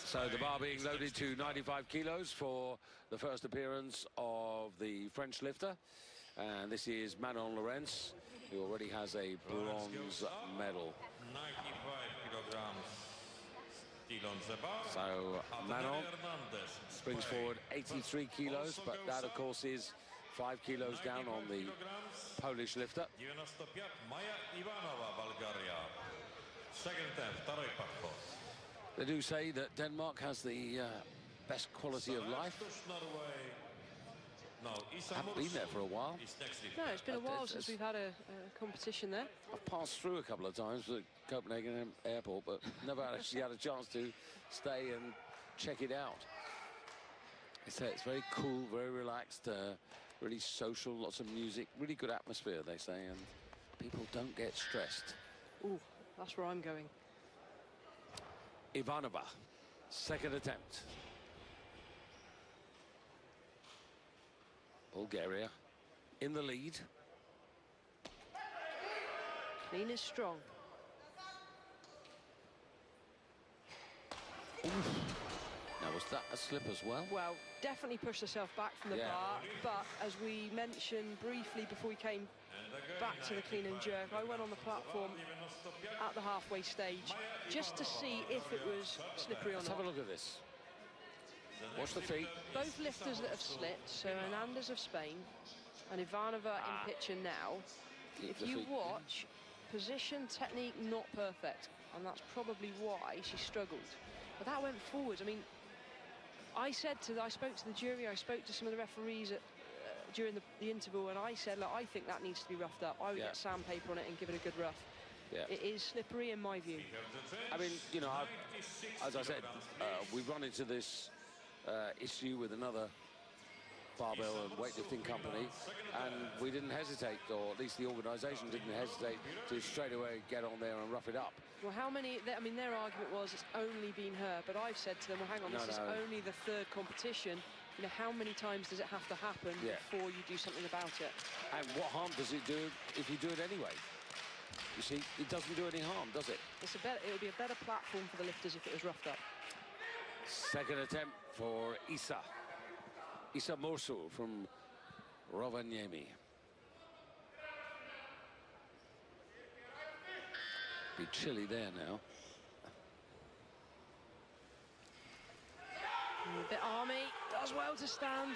So the bar being loaded to 95 kilos for the first appearance of the French lifter. And this is Manon Lorenz, who already has a bronze medal. 95 kilograms. So Manon brings forward 83 kilos, but that, of course, is 5 kilos down on the Polish lifter. They do say that Denmark has the best quality of life. I haven't been there for a while. No, it's been a while since we've had a competition there. I've passed through a couple of times at Copenhagen Airport, but never actually had a chance to stay and check it out. They say it's very cool, very relaxed, really social, lots of music, really good atmosphere, they say, and people don't get stressed. Ooh, that's where I'm going. Ivanova, second attempt. Bulgaria in the lead. Clean is strong. Oof. Now, was that a slip as well? Well, definitely pushed herself back from the bar, but as we mentioned briefly before we came back to the clean and jerk, I went on the platform at the halfway stage just to see if it was slippery or not. Let's have a look at this. Watch the feet. Both lifters that have slipped, so Hernandez of Spain and Ivanova in picture now. If you watch, position, technique, not perfect, and that's probably why she struggled. But that went forwards. I mean, I spoke to the jury, I spoke to some of the referees during the interval, and I said, look, I think that needs to be roughed up. I would get sandpaper on it and give it a good rough. Yeah. It is slippery in my view. I mean, you know, as I said, we've run into this issue with another barbell and weightlifting company, and we didn't hesitate, or at least the organisation didn't hesitate to straight away get on there and rough it up. Well, how many, I mean, their argument was it's only been her, but I've said to them, well, hang on, this is only the third competition. You know, how many times does it have to happen before you do something about it? And what harm does it do if you do it anyway? You see, it doesn't do any harm, does it? It would be a better platform for the lifters if it was roughed up. Second attempt for Isa Morsul from Rovaniemi. Be chilly there now. A bit army, does well to stand.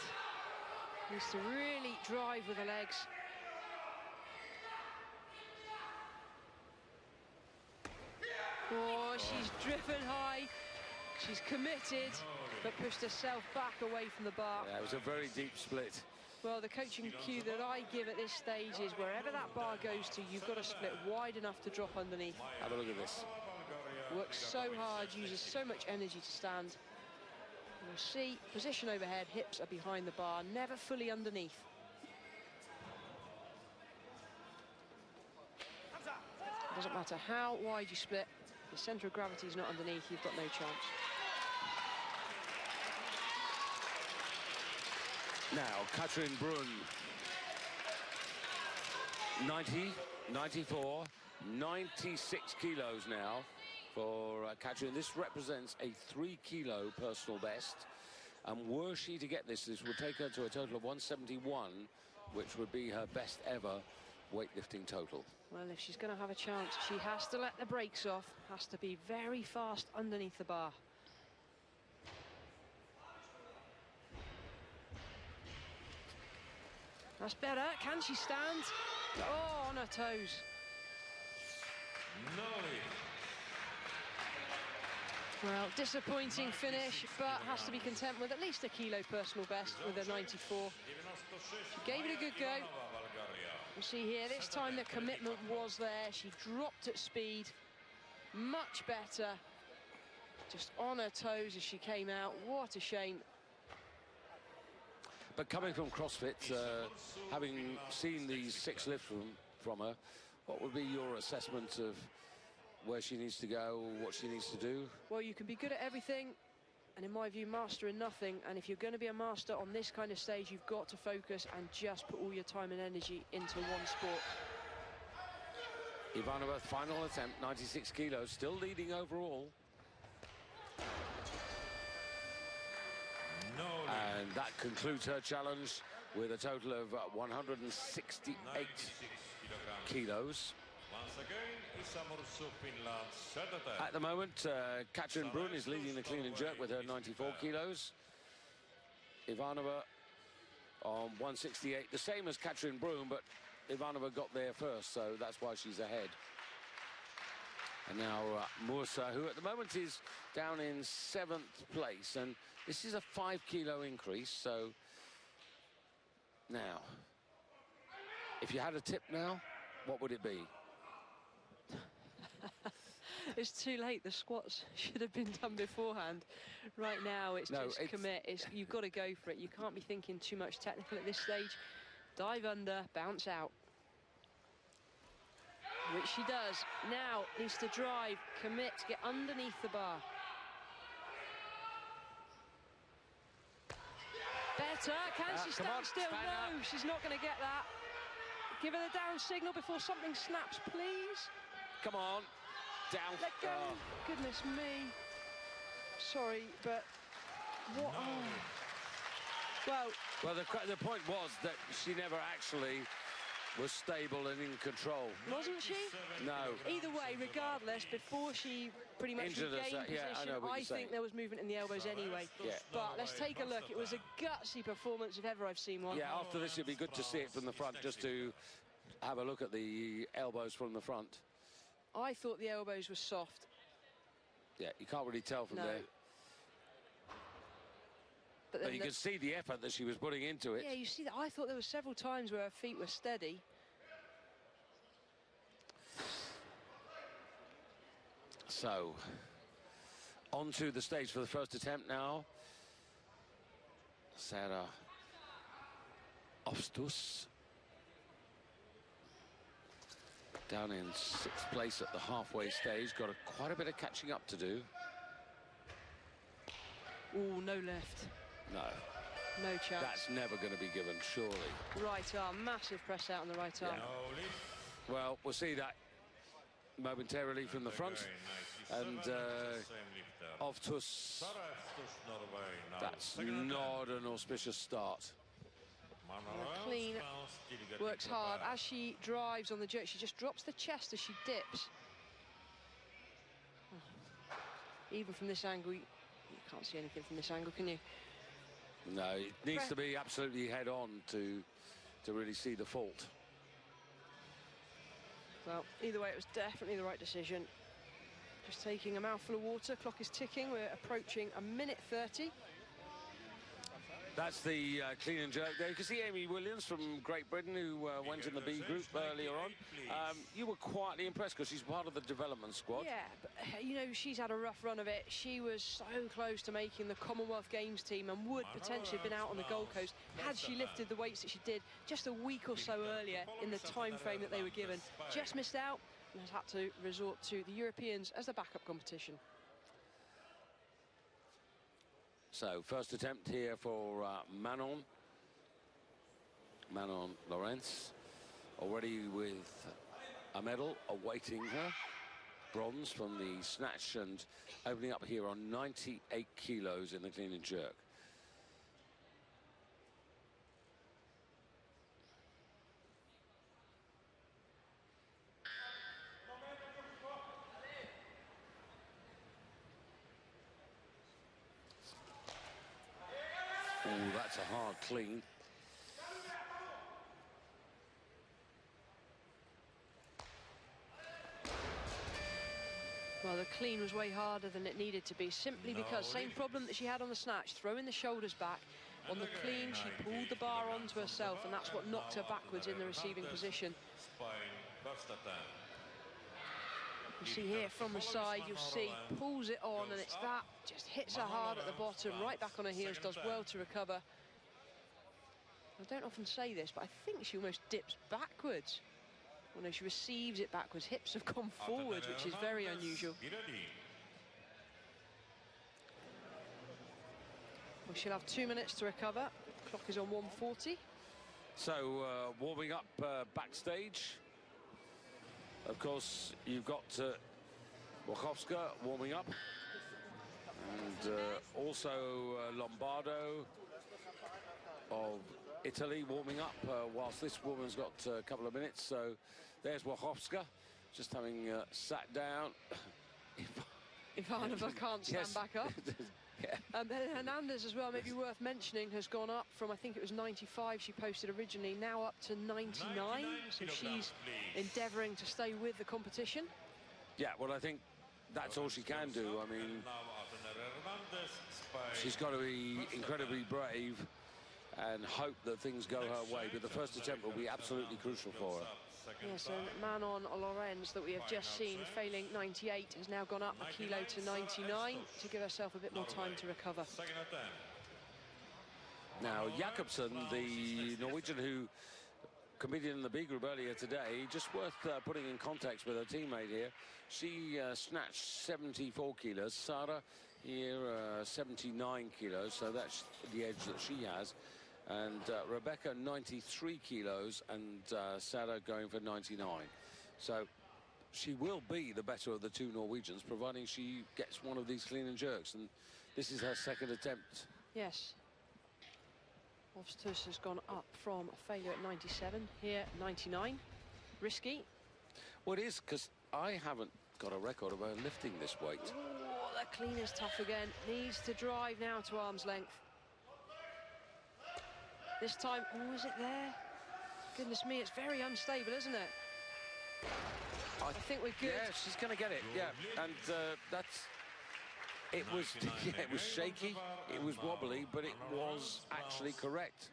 Needs to really drive with the legs. Oh, she's driven high. She's committed, but pushed herself back away from the bar. Yeah, it was a very deep split. Well, the coaching cue that I give at this stage is wherever that bar goes to, you've got to split wide enough to drop underneath. Have a look at this. Works so hard, uses so much energy to stand. You'll see, position overhead, hips are behind the bar, never fully underneath. It doesn't matter how wide you split, the centre of gravity is not underneath, you've got no chance. Now, Katrin Brunn, 90, 94, 96 kilos now for Katrin. This represents a 3-kilo personal best. And were she to get this would take her to a total of 171, which would be her best ever weightlifting total. Well, if she's going to have a chance, she has to let the brakes off, has to be very fast underneath the bar. That's better. Can she stand? Oh, on her toes. Well, disappointing finish, but has to be content with at least a kilo personal best with a 94. She gave it a good go. You see here, this time the commitment was there. She dropped at speed, much better. Just on her toes as she came out. What a shame. But coming from CrossFit, having seen these 6 lifts from her, what would be your assessment of where she needs to go, what she needs to do? Well, you can be good at everything, and in my view, master in nothing. And if you're going to be a master on this kind of stage, you've got to focus and just put all your time and energy into one sport. Ivanova, final attempt, 96 kilos, still leading overall. And that concludes her challenge with a total of 168 kilos. At the moment, Katrin Brunn is leading the clean and jerk with her 94 kilos. Ivanova on 168, the same as Katrin Brunn, but Ivanova got there first, so that's why she's ahead. And now Mursa, who at the moment is down in 7th place, and this is a 5-kilo increase. So now, if you had a tip now, what would it be? It's too late. The squats should have been done beforehand. Right now, it's just commit. You've got to go for it. You can't be thinking too much technical at this stage. Dive under, bounce out. Which she does. Now needs to drive, commit, get underneath the bar. Better. Can she stand still? No, she's not going to get that. Give her the down signal before something snaps, please. Come on. Down. Let go. Goodness me. Sorry, but what? No. Oh. Well, the point was that she never actually was stable and in control. Wasn't she? No. Either way, regardless, before she pretty much regained position, I think there was movement in the elbows anyway. Yeah. But let's take a look. It was a gutsy performance if ever I've seen one. Yeah, after this it'd be good to see it from the front, just to have a look at the elbows from the front. I thought the elbows were soft. Yeah, you can't really tell from there. But you can see the effort that she was putting into it. Yeah, you see that. I thought there were several times where her feet were steady. So, onto the stage for the first attempt now. Sarah Ofstus. Down in 6th place at the halfway stage. Got quite a bit of catching up to do. Oh, no left. No. No chance. That's never going to be given, surely. Right arm, massive press out on the right arm. Yeah. Well, we'll see that momentarily from the front. And Oftus, that's not an auspicious start. Clean, works hard. As she drives on the jerk, she just drops the chest as she dips. Even from this angle, you can't see anything from this angle, can you? No, it needs to be absolutely head on to really see the fault. Well, either way, it was definitely the right decision. Just taking a mouthful of water. Clock is ticking. We're approaching a minute 30. That's the clean and jerk there. You can see Amy Williams from Great Britain, who went in the B group earlier on. You were quietly impressed because she's part of the development squad. Yeah, but, you know, she's had a rough run of it. She was so close to making the Commonwealth Games team and would potentially have been out on the Gold Coast had she lifted the weights that she did just a week or so earlier in the time frame that they were given. Just missed out and has had to resort to the Europeans as the backup competition. So, first attempt here for Manon. Manon Lorenz, already with a medal awaiting her. Bronze from the snatch and opening up here on 98 kilos in the clean and jerk. Oh, that's a hard clean. Well, the clean was way harder than it needed to be, simply because same problem that she had on the snatch, throwing the shoulders back. On the clean, she pulled the bar onto herself, and that's what knocked her backwards in the receiving position. You see here from the side, you'll see, pulls it on, and it's that, just hits her hard at the bottom, right back on her heels, does well to recover. I don't often say this, but I think she almost dips backwards. Well, no, she receives it backwards. Hips have gone forward, which is very unusual. Well, she'll have 2 minutes to recover. Clock is on 1:40. So, warming up backstage. Of course, you've got Wachowska warming up. And also Lombardo of Italy warming up, whilst this woman's got a couple of minutes. So there's Wachowska, just having sat down. Ivanova can't stand back up. Yeah. And then Hernandez as well, maybe worth mentioning, has gone up from, I think it was 95 she posted originally, now up to 99. So she's endeavouring to stay with the competition. Yeah, well, I think that's all she can do. I mean, she's got to be incredibly brave and hope that things go her way, but the first attempt will be absolutely crucial for her. Yes, and Manon Lorenz, that we have just seen failing 98, has now gone up a kilo to 99 to give herself a bit more time to recover. Now, Jakobsen, the Norwegian who competed in the B group earlier today, just worth putting in context with her teammate here. She snatched 74 kilos. Sara here 79 kilos, so that's the edge that she has. And Rebecca 93 kilos and Sara going for 99. So she will be the better of the two Norwegians, providing she gets one of these clean and jerks. And this is her second attempt. Yes. Hofstus has gone up from a failure at 97, here 99. Risky. Well, it is, because I haven't got a record of her lifting this weight. Oh, that clean is tough again. Needs to drive now to arm's length. This time, oh, is it there? Goodness me, it's very unstable, isn't it? I think we're good. Yeah, she's going to get it. Yeah, and that's. It was, yeah, it was shaky, it was wobbly, but it was actually correct.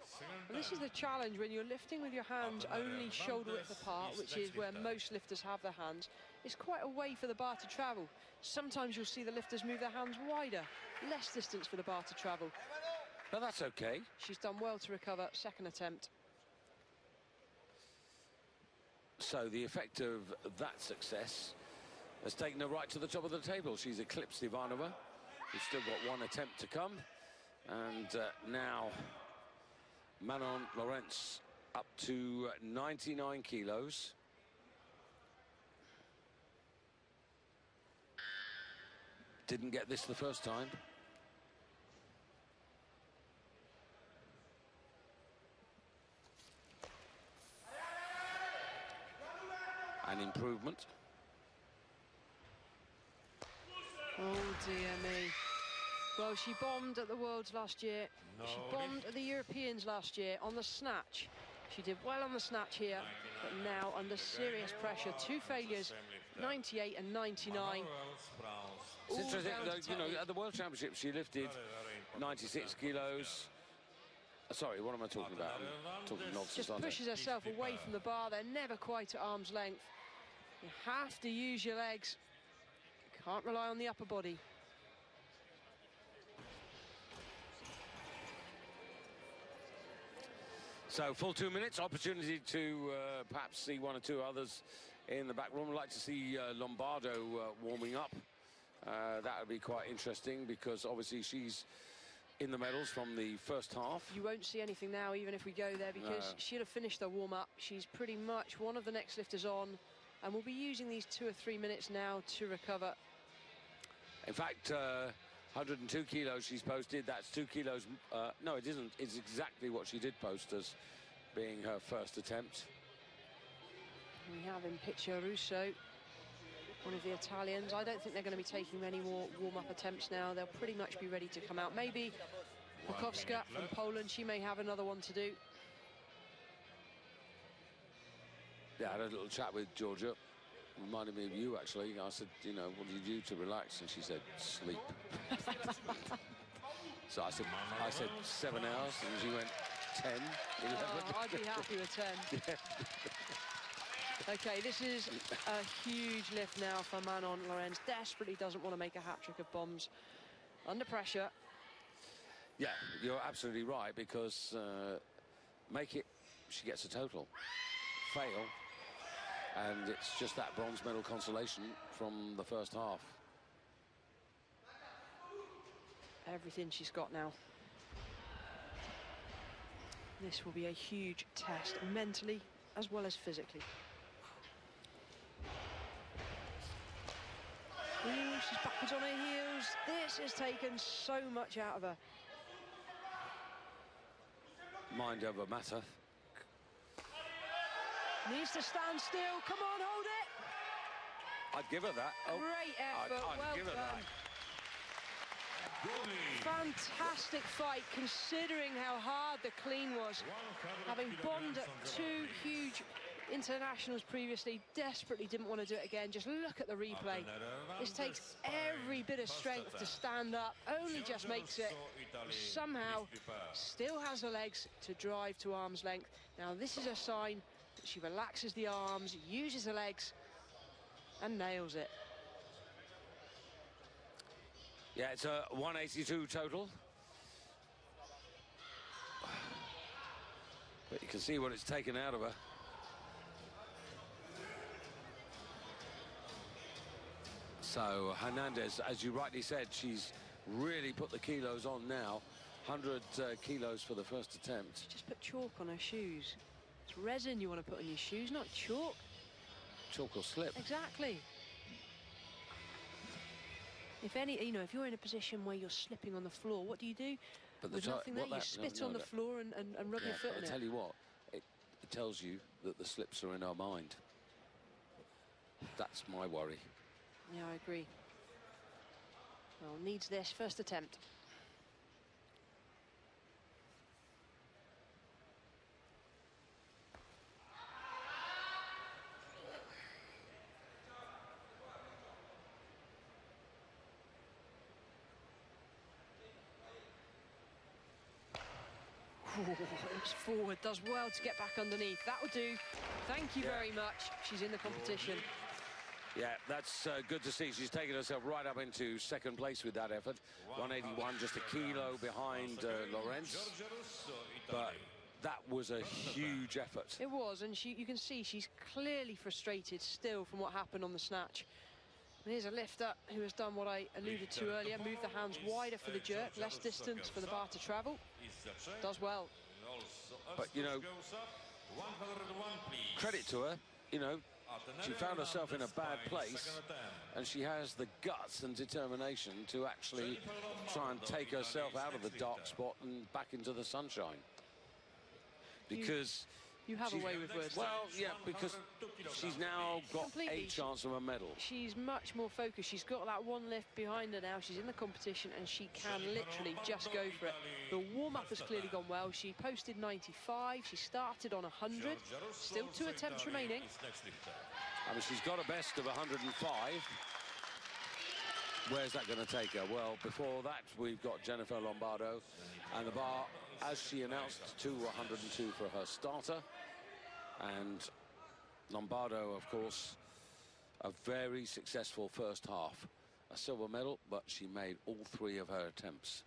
And this is the challenge when you're lifting with your hands only shoulder width apart, which is where most lifters have their hands. It's quite a way for the bar to travel. Sometimes you'll see the lifters move their hands wider, less distance for the bar to travel. But that's okay. She's done well to recover, second attempt. So the effect of that success has taken her right to the top of the table. She's eclipsed Ivanova, who's still got one attempt to come. And now Manon Lorenz up to 99 kilos. Didn't get this the first time. An improvement. Oh dear me. Well, she bombed at the Worlds last year. She bombed at the Europeans last year on the snatch. She did well on the snatch here, but now under serious pressure. Two failures, 98 and 99. It's interesting, though, you know, at the World Championships she lifted 96 kilos. Sorry, what am I talking about? I'm talking nonsense. Just pushes herself away from the bar. They're never quite at arm's length. You have to use your legs. You can't rely on the upper body. So, full 2 minutes, opportunity to perhaps see one or two others in the back room. I'd like to see Lombardo warming up. That would be quite interesting, because obviously she's in the medals from the first half. You won't see anything now, even if we go there, because she'll have finished her warm-up. She's pretty much one of the next lifters on, and we'll be using these 2 or 3 minutes now to recover. In fact, 102 kilos she's posted. That's 2 kilos. No, it isn't. It's exactly what she did post as being her first attempt. We have in picture Russo, one of the Italians. I don't think they're going to be taking many more warm-up attempts now. They'll pretty much be ready to come out. Maybe Bukowska from Poland, she may have another one to do. Yeah, I had a little chat with Georgia. Reminded me of you, actually. I said, you know, what do you do to relax? And she said, sleep. So I said 7 hours, and she went 10, 11. Oh, I'd be happy with 10. Yeah. Okay, this is a huge lift now for Manon Lorenz. Desperately doesn't want to make a hat-trick of bombs. Under pressure. Yeah, you're absolutely right, because make it, she gets a total. Fail, and it's just that bronze medal consolation from the first half. Everything she's got now. This will be a huge test, mentally as well as physically. Ooh, she's backwards on her heels. This has taken so much out of her. Mind over matter. Needs to stand still. Come on, hold it. I'd give her that. Oh, great effort. I'd give her done. Fantastic fight, considering how hard the clean was. Having bombed at 2 huge internationals previously, desperately didn't want to do it again. Just look at the replay. This takes every bit of strength to stand up, only just makes it. Somehow still has the legs to drive to arm's length. Now this is a sign that she relaxes the arms, uses the legs, and nails it. Yeah, it's a 182 total. But you can see what it's taken out of her. So Hernandez, as you rightly said, she's really put the kilos on now. 100 kilos for the first attempt. She just put chalk on her shoes. It's resin you want to put on your shoes, not chalk. Chalk or slip. Exactly. If any, you know, if you're in a position where you're slipping on the floor, what do you do? But there's nothing there. You spit on the floor and rub your foot in it. I tell you what, it tells you that the slips are in our mind. That's my worry. Yeah, I agree. Well, needs this first attempt. It's forward, does well to get back underneath. That'll do. Thank you very much. She's in the competition. Yeah, that's good to see. She's taken herself right up into second place with that effort. 181, just a kilo behind Lorenz. But that was a huge effort. It was, and you can see she's clearly frustrated still from what happened on the snatch. And here's a lifter who has done what I alluded to earlier, moved the hands wider for the jerk, less distance for the bar to travel. Does well. But, you know, credit to her, you know, she found herself in a bad place, and she has the guts and determination to actually try and take herself out of the dark spot and back into the sunshine. Because you have a way with words. Well, yeah, because she's now got a chance of a medal. She's much more focused. She's got that one lift behind her now. She's in the competition, and she can literally just go for it. The warm-up has clearly gone well. She posted 95. She started on 100. Still 2 attempts remaining. I mean, she's got a best of 105. Where's that going to take her? Well, before that, we've got Jennifer Lombardo, and the bar, as she announced, to 102 for her starter. And Lombardo, of course, a very successful first half. A silver medal, but she made all 3 of her attempts.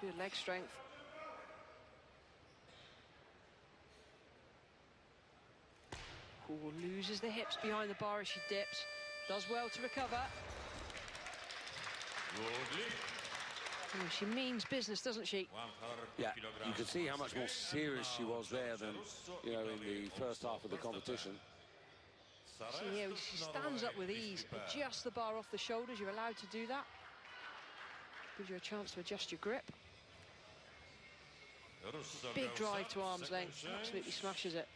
Good leg strength. Ooh, loses the hips behind the bar as she dips. Does well to recover. Oh, she means business, doesn't she? Yeah, you can see how much more serious she was there than, you know, in the first half of the competition. See here, she stands up with ease, adjusts the bar off the shoulders. You're allowed to do that. Gives you a chance to adjust your grip. Big drive to arm's length, absolutely smashes it.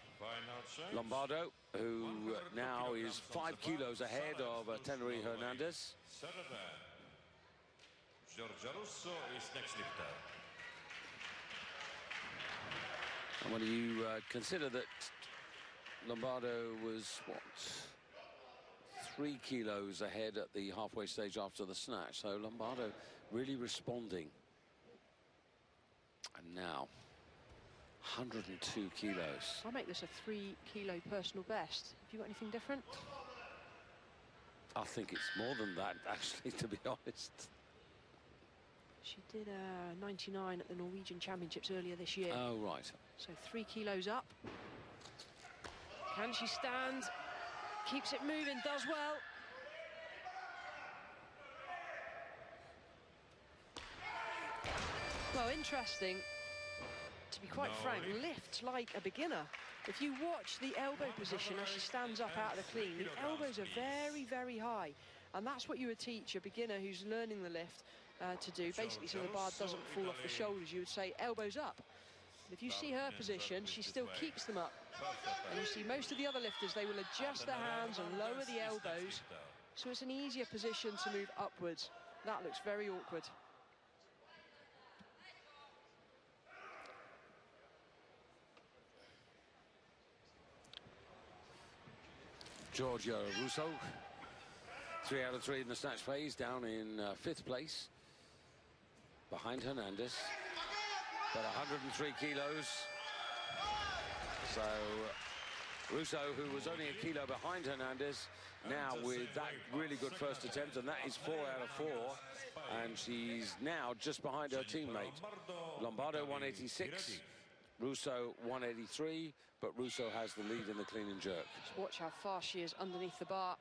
Lombardo, who now is 5 kilos ahead of Teneri Hernandez. And when you consider that Lombardo was, what, 3 kilos ahead at the halfway stage after the snatch, so Lombardo really responding. And now 102 kilos. I'll make this a 3 kilo personal best. Have you got anything different? I think it's more than that, actually, to be honest. She did 99 at the Norwegian Championships earlier this year. Oh, right. So 3 kilos up. Can she stand? Keeps it moving, does well. Well, interesting. To be quite frank, lift like a beginner. If you watch the elbow position as she stands up out of the clean, the elbows are very, very high. And that's what you would teach a beginner who's learning the lift to do, basically so the bar doesn't fall off the shoulders. You would say elbows up. If you see her position, she still keeps them up. And you see most of the other lifters, they will adjust their hands and lower the elbows. So it's an easier position to move upwards. That looks very awkward. Giorgia Russo, 3 out of 3 in the snatch phase, down in 5th place, behind Hernandez, but 103 kilos. So Russo, who was only a kilo behind Hernandez, now with that really good first attempt, and that is 4 out of 4, and she's now just behind her teammate. Lombardo 186, Russo 183, but Russo has the lead in the clean and jerk. Just watch how fast she is underneath the bar.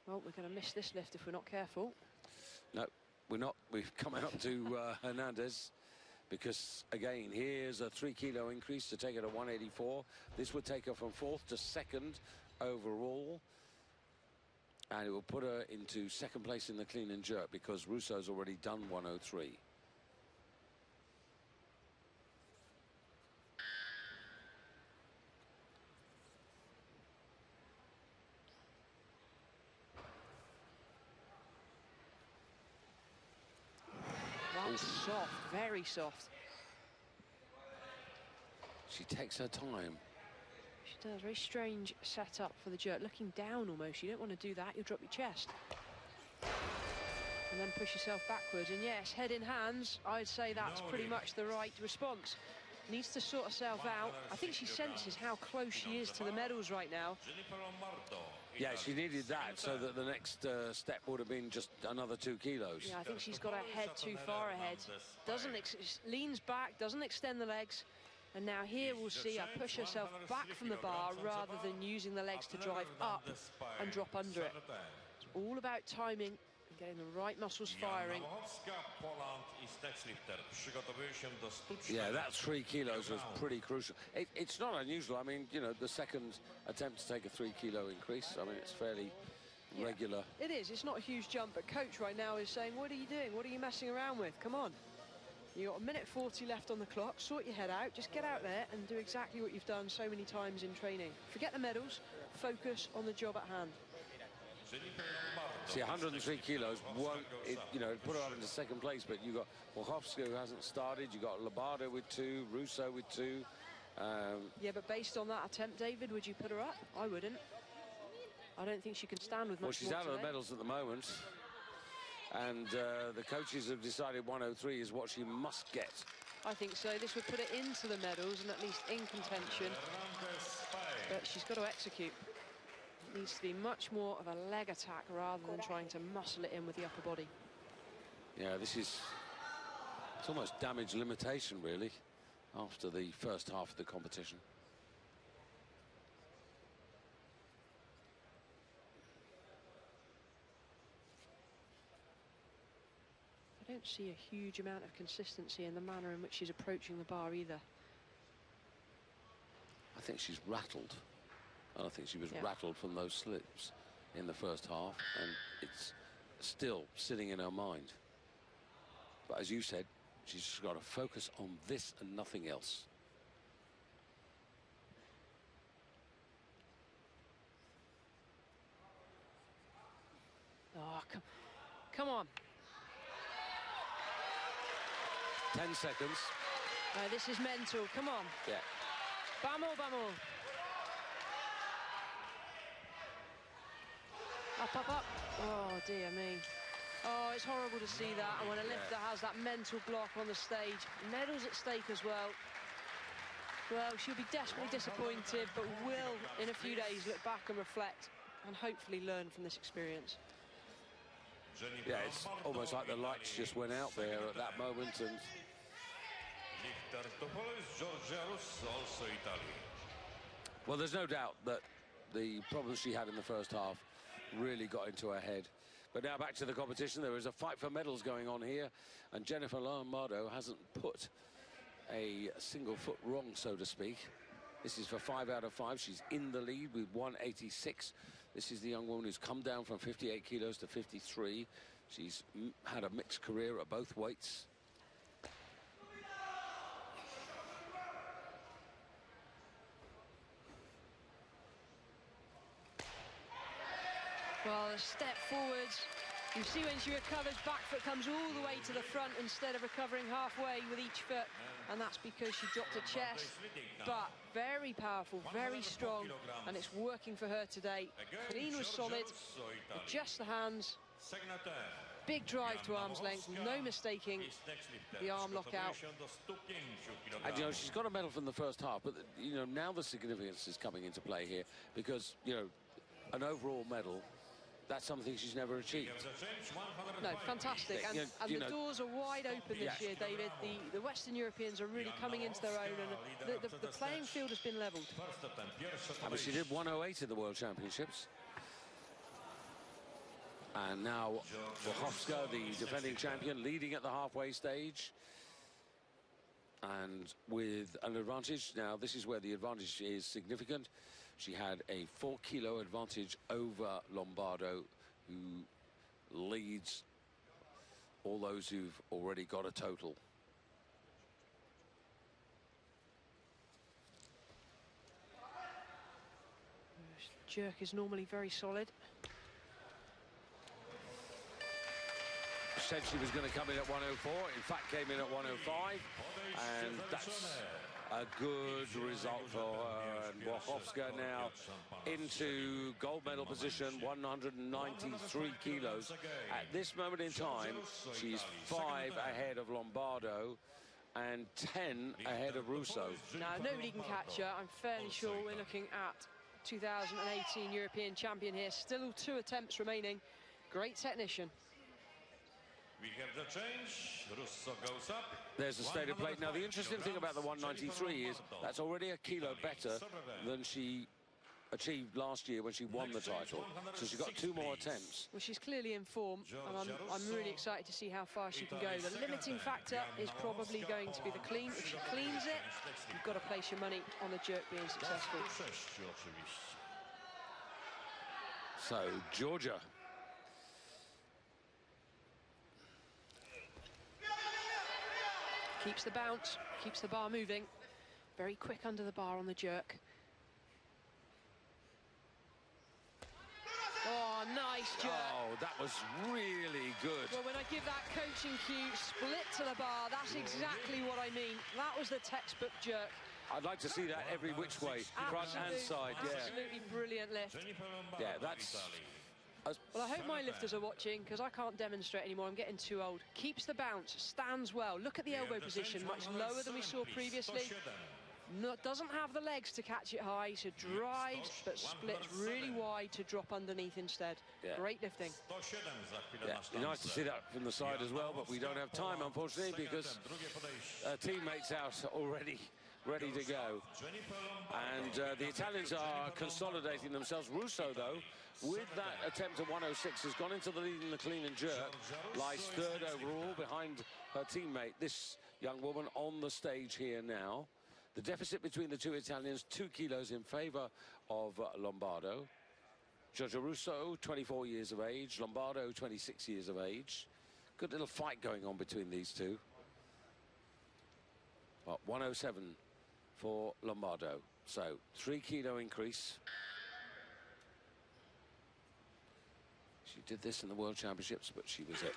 Well, we're going to miss this lift if we're not careful. No, we're not. We've come up to Hernandez, because, again, here's a 3 kilo increase to take her to 184. This would take her from 4th to 2nd overall. And it will put her into 2nd place in the clean and jerk, because Russo's already done 103. Soft, very soft. She takes her time. She does. Very strange setup for the jerk. Looking down almost. You don't want to do that. You'll drop your chest. And then push yourself backwards. And yes, head in hands. I'd say that's pretty much the right response. Needs to sort herself out. I think she senses how close she is to the medals right now. Yeah, she needed that so that the next step would have been just another 2 kilos. Yeah, I think she's got her head too far ahead. Leans back, doesn't extend the legs. And now here we'll see her push herself back from the bar rather than using the legs to drive up and drop under it. It's all about timing and getting the right muscles firing. Yeah, that 3 kilos was pretty crucial. It's not unusual. I mean, you know, the second attempt to take a 3 kilo increase, I mean, it's fairly regular. It is. It's not a huge jump, but coach right now is saying, what are you doing? What are you messing around with? Come on. You've got 1:40 left on the clock. Sort your head out. Just get out there and do exactly what you've done so many times in training. Forget the medals. Focus on the job at hand. See, 103 kilos won't, you know, put her up into 2nd place, but you got Wachowska, who hasn't started. You got Lombardo with 2, Russo with 2. Yeah, but based on that attempt, David, would you put her up? I wouldn't. I don't think she can stand with much. Well, she's out of the medals at the moment, and the coaches have decided 103 is what she must get. I think so. This would put it into the medals and at least in contention. But she's got to execute. It needs to be much more of a leg attack rather than trying to muscle it in with the upper body. Yeah, it's almost damage limitation, really, after the first half of the competition. I don't see a huge amount of consistency in the manner in which she's approaching the bar either. I think she's rattled. And I think she was rattled from those slips in the first half, and it's still sitting in her mind. But as you said, she's just got to focus on this and nothing else. Oh, come on. 10 seconds. This is mental. Come on. Yeah. Vamos, vamos. Up, up, up. Oh, dear me. Oh, it's horrible to see that. And when a lifter has that mental block on the stage, medals at stake as well. Well, she'll be desperately disappointed, but will, in a few days, look back and reflect and hopefully learn from this experience. Yeah, it's almost like the lights just went out there at that moment. And well, there's no doubt that the problems she had in the first half really got into her head. But now back to the competition. There is a fight for medals going on here, and Jennifer Lombardo hasn't put a single foot wrong, so to speak. This is for 5 out of 5. She's in the lead with 186. This is the young woman who's come down from 58 kilos to 53. She's had a mixed career at both weights. Well, a step forwards. You see when she recovers, back foot comes all the way to the front instead of recovering halfway with each foot. And that's because she dropped her chest. But very powerful, very strong, and it's working for her today. Clean was solid, adjust the hands. Big drive to arm's length, no mistaking the arm lockout. And, you know, she's got a medal from the first half, but, you know, now the significance is coming into play here because, you know, an overall medal, that's something she's never achieved. No, fantastic. And the doors are wide open this year, David. The Western Europeans are really coming into their own, and the playing field has been levelled. I mean, she did 108 in the World Championships. And now Wachowska, the defending champion, leading at the halfway stage. And with an advantage. Now, this is where the advantage is significant. She had a 4-kilo advantage over Lombardo, who leads all those who've already got a total. Jerk is normally very solid. Said she was going to come in at 104. In fact, came in at 105. And that's a good result for her. And Wachowska now into gold medal position, 193 kilos. At this moment in time, she's 5 ahead of Lombardo and 10 ahead of Russo. Now, nobody can catch her. I'm fairly sure we're looking at 2018 European champion here. Still 2 attempts remaining. Great technician. We have the change. Russo goes up. There's the stated plate. Now, the interesting thing about the 193 is that's already a kilo better than she achieved last year when she won the title. So she's got 2 more attempts. Well, she's clearly in form, and I'm really excited to see how far she can go. The limiting factor is probably going to be the clean. If she cleans it, you've got to place your money on the jerk being successful. So, Georgia. Keeps the bounce, keeps the bar moving. Very quick under the bar on the jerk. Oh, nice jerk. Oh, that was really good. Well, when I give that coaching cue, split to the bar, that's exactly what I mean. That was the textbook jerk. I'd like to see that every which way, front and side. Absolutely brilliant lift. Yeah, that's... Well, I hope my lifters are watching, because I can't demonstrate anymore. I'm getting too old. Keeps the bounce, stands well. Look at the elbow position, much lower than we saw previously. Doesn't have the legs to catch it high, so drives, but splits really wide to drop underneath instead. Yeah. Great lifting. Yeah, it'd be nice to see that from the side as well, but we don't have time, unfortunately, because teammates out already ready to go. And the Italians are consolidating themselves. Russo, though, with that attempt at 106, has gone into the lead in the clean and jerk, lies third overall behind her teammate, this young woman on the stage here now. The deficit between the two Italians, 2 kilos in favour of Lombardo. Giorgio Russo, 24 years of age. Lombardo, 26 years of age. Good little fight going on between these two. Well, 107 for Lombardo. So, 3 kilo increase. She did this in the World Championships, but she was at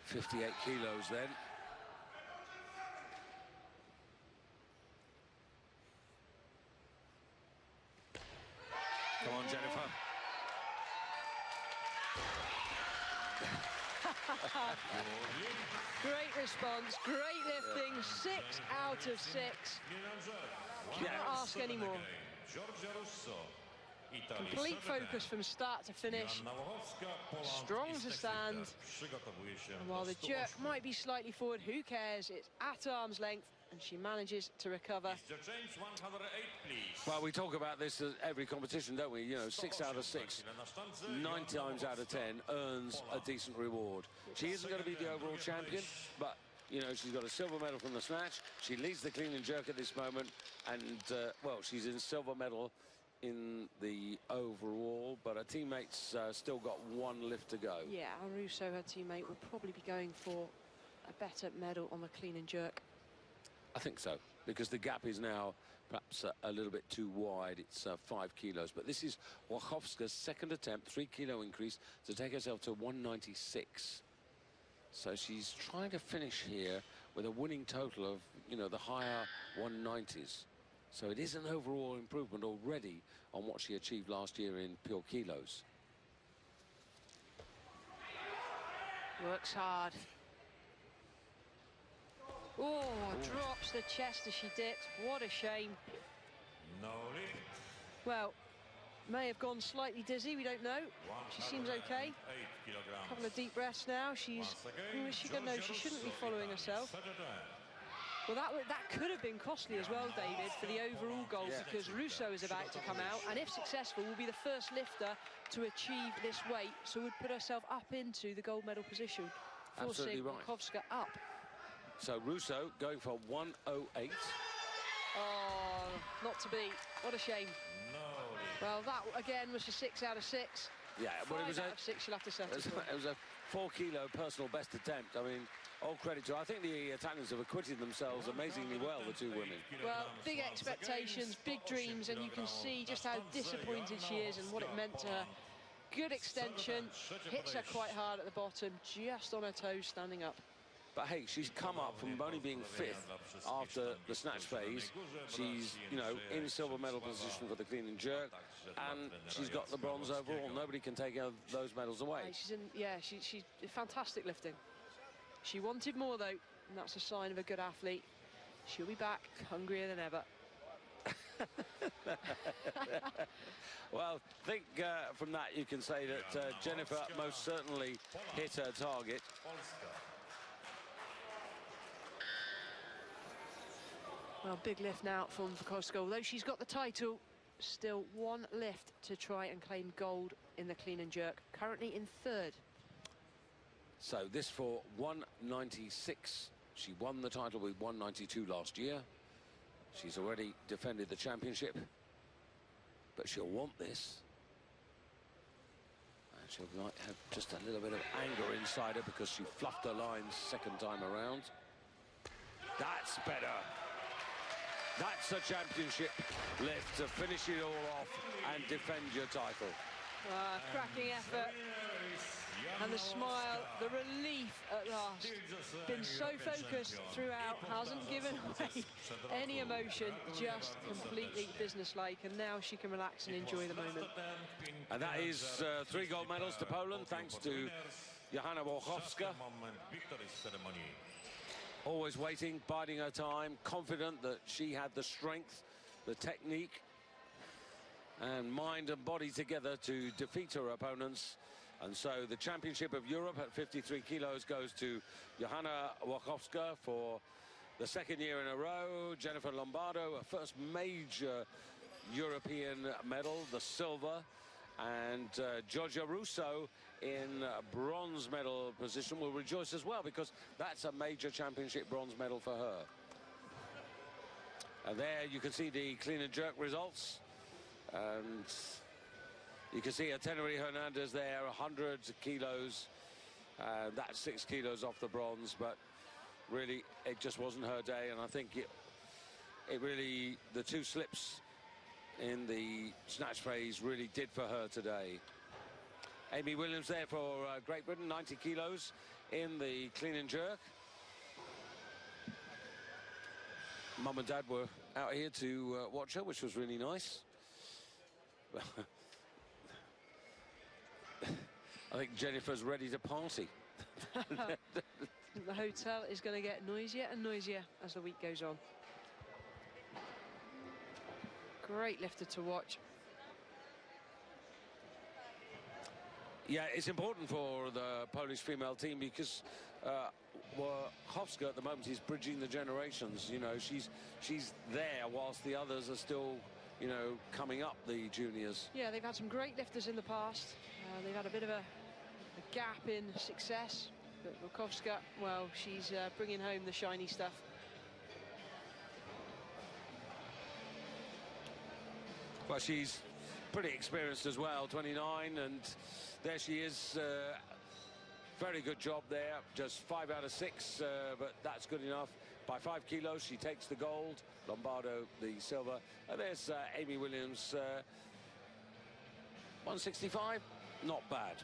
58 kilos then. Come on, Jennifer. Great response, great lifting, 6 out of 6. Can't ask any more. Complete focus from start to finish. Strong to stand. And while the jerk might be slightly forward, who cares? It's at arm's length, and she manages to recover. Well, we talk about this at every competition, don't we? You know, 6 out of 6, 9 times out of 10 earns a decent reward. She isn't going to be the overall champion, but, you know, she's got a silver medal from the snatch. She leads the clean and jerk at this moment, and, well, she's in silver medal in the overall, but her teammate's still got 1 lift to go. Yeah, Russo, her teammate, will probably be going for a better medal on the clean and jerk. I think so, because the gap is now perhaps a little bit too wide. It's 5 kilos, but this is Wachowska's second attempt, 3 kilo increase to take herself to 196. So she's trying to finish here with a winning total of, you know, the higher 190s. So it is an overall improvement already on what she achieved last year in pure kilos. Works hard. Oh, drops the chest as she dips. What a shame. Well, may have gone slightly dizzy, we don't know. She seems okay. A couple of deep breaths now. She's, who is she going to know? She shouldn't be following herself. Well, that could have been costly as well, David, for the overall goal, because Russo is about to come out, and if successful, will be the first lifter to achieve this weight, so would put herself up into the gold medal position, forcing Wachowska up. So Russo going for 108. Oh, not to beat. What a shame. Well, that again was a 6 out of 6. Yeah, well, it was out of 6. You'll have to settle. It was a 4 kilo personal best attempt. I mean, all credit to her. I think the Italians have acquitted themselves amazingly well, the two women. Well, big expectations, big dreams, and you can see just how disappointed she is and what it meant to her. Good extension, hits her quite hard at the bottom, just on her toes standing up. But hey, she's come up from only being 5th after the snatch phase. She's, you know, in silver medal position for the clean and jerk, and she's got the bronze overall. Nobody can take those medals away. She's in, yeah, she's fantastic lifting. She wanted more though, and that's a sign of a good athlete. She'll be back hungrier than ever. Well, I think from that you can say that Jennifer most certainly hit her target. Well, big lift now from Wachowska. Although she's got the title, still 1 lift to try and claim gold in the clean and jerk. Currently in 3rd. So this for 196. She won the title with 192 last year. She's already defended the championship, but she'll want this. And she might have just a little bit of anger inside her because she fluffed her lines second time around. That's better. That's a championship lift to finish it all off and defend your title. Cracking effort. And the smile, the relief at last. Been so focused throughout, hasn't given away any emotion, just completely businesslike. And now she can relax and enjoy the moment. And that is 3 gold medals to Poland, thanks to Johanna Wachowska. Always waiting, biding her time, confident that she had the strength, the technique, and mind and body together to defeat her opponents. And so the Championship of Europe at 53 kilos goes to Johanna Wachowska for the second year in a row. Jennifer Lombardo, her first major European medal, the silver. And Giorgia Russo in bronze medal position will rejoice as well, because that's a major championship bronze medal for her. And there you can see the clean and jerk results. And you can see Ateneri Hernandez there, 100 kilos. That's 6 kilos off the bronze, but really it just wasn't her day. And I think it really, the 2 slips in the snatch phase really did for her today. Amy Williams there for Great Britain, 90 kilos in the clean and jerk. Mum and Dad were out here to watch her, which was really nice. I think Jennifer's ready to party. The hotel is going to get noisier and noisier as the week goes on. Great lifter to watch. Yeah, it's important for the Polish female team, because Wachowska at the moment is bridging the generations. You know, she's there whilst the others are still, you know, coming up, the juniors. Yeah, they've had some great lifters in the past. They've had a bit of a gap in success, but Wachowska, well, she's bringing home the shiny stuff. Well, she's pretty experienced as well, 29, and there she is. Very good job there, just 5 out of 6, but that's good enough. By 5 kilos, she takes the gold, Lombardo the silver, and there's Amy Williams, 165, not bad.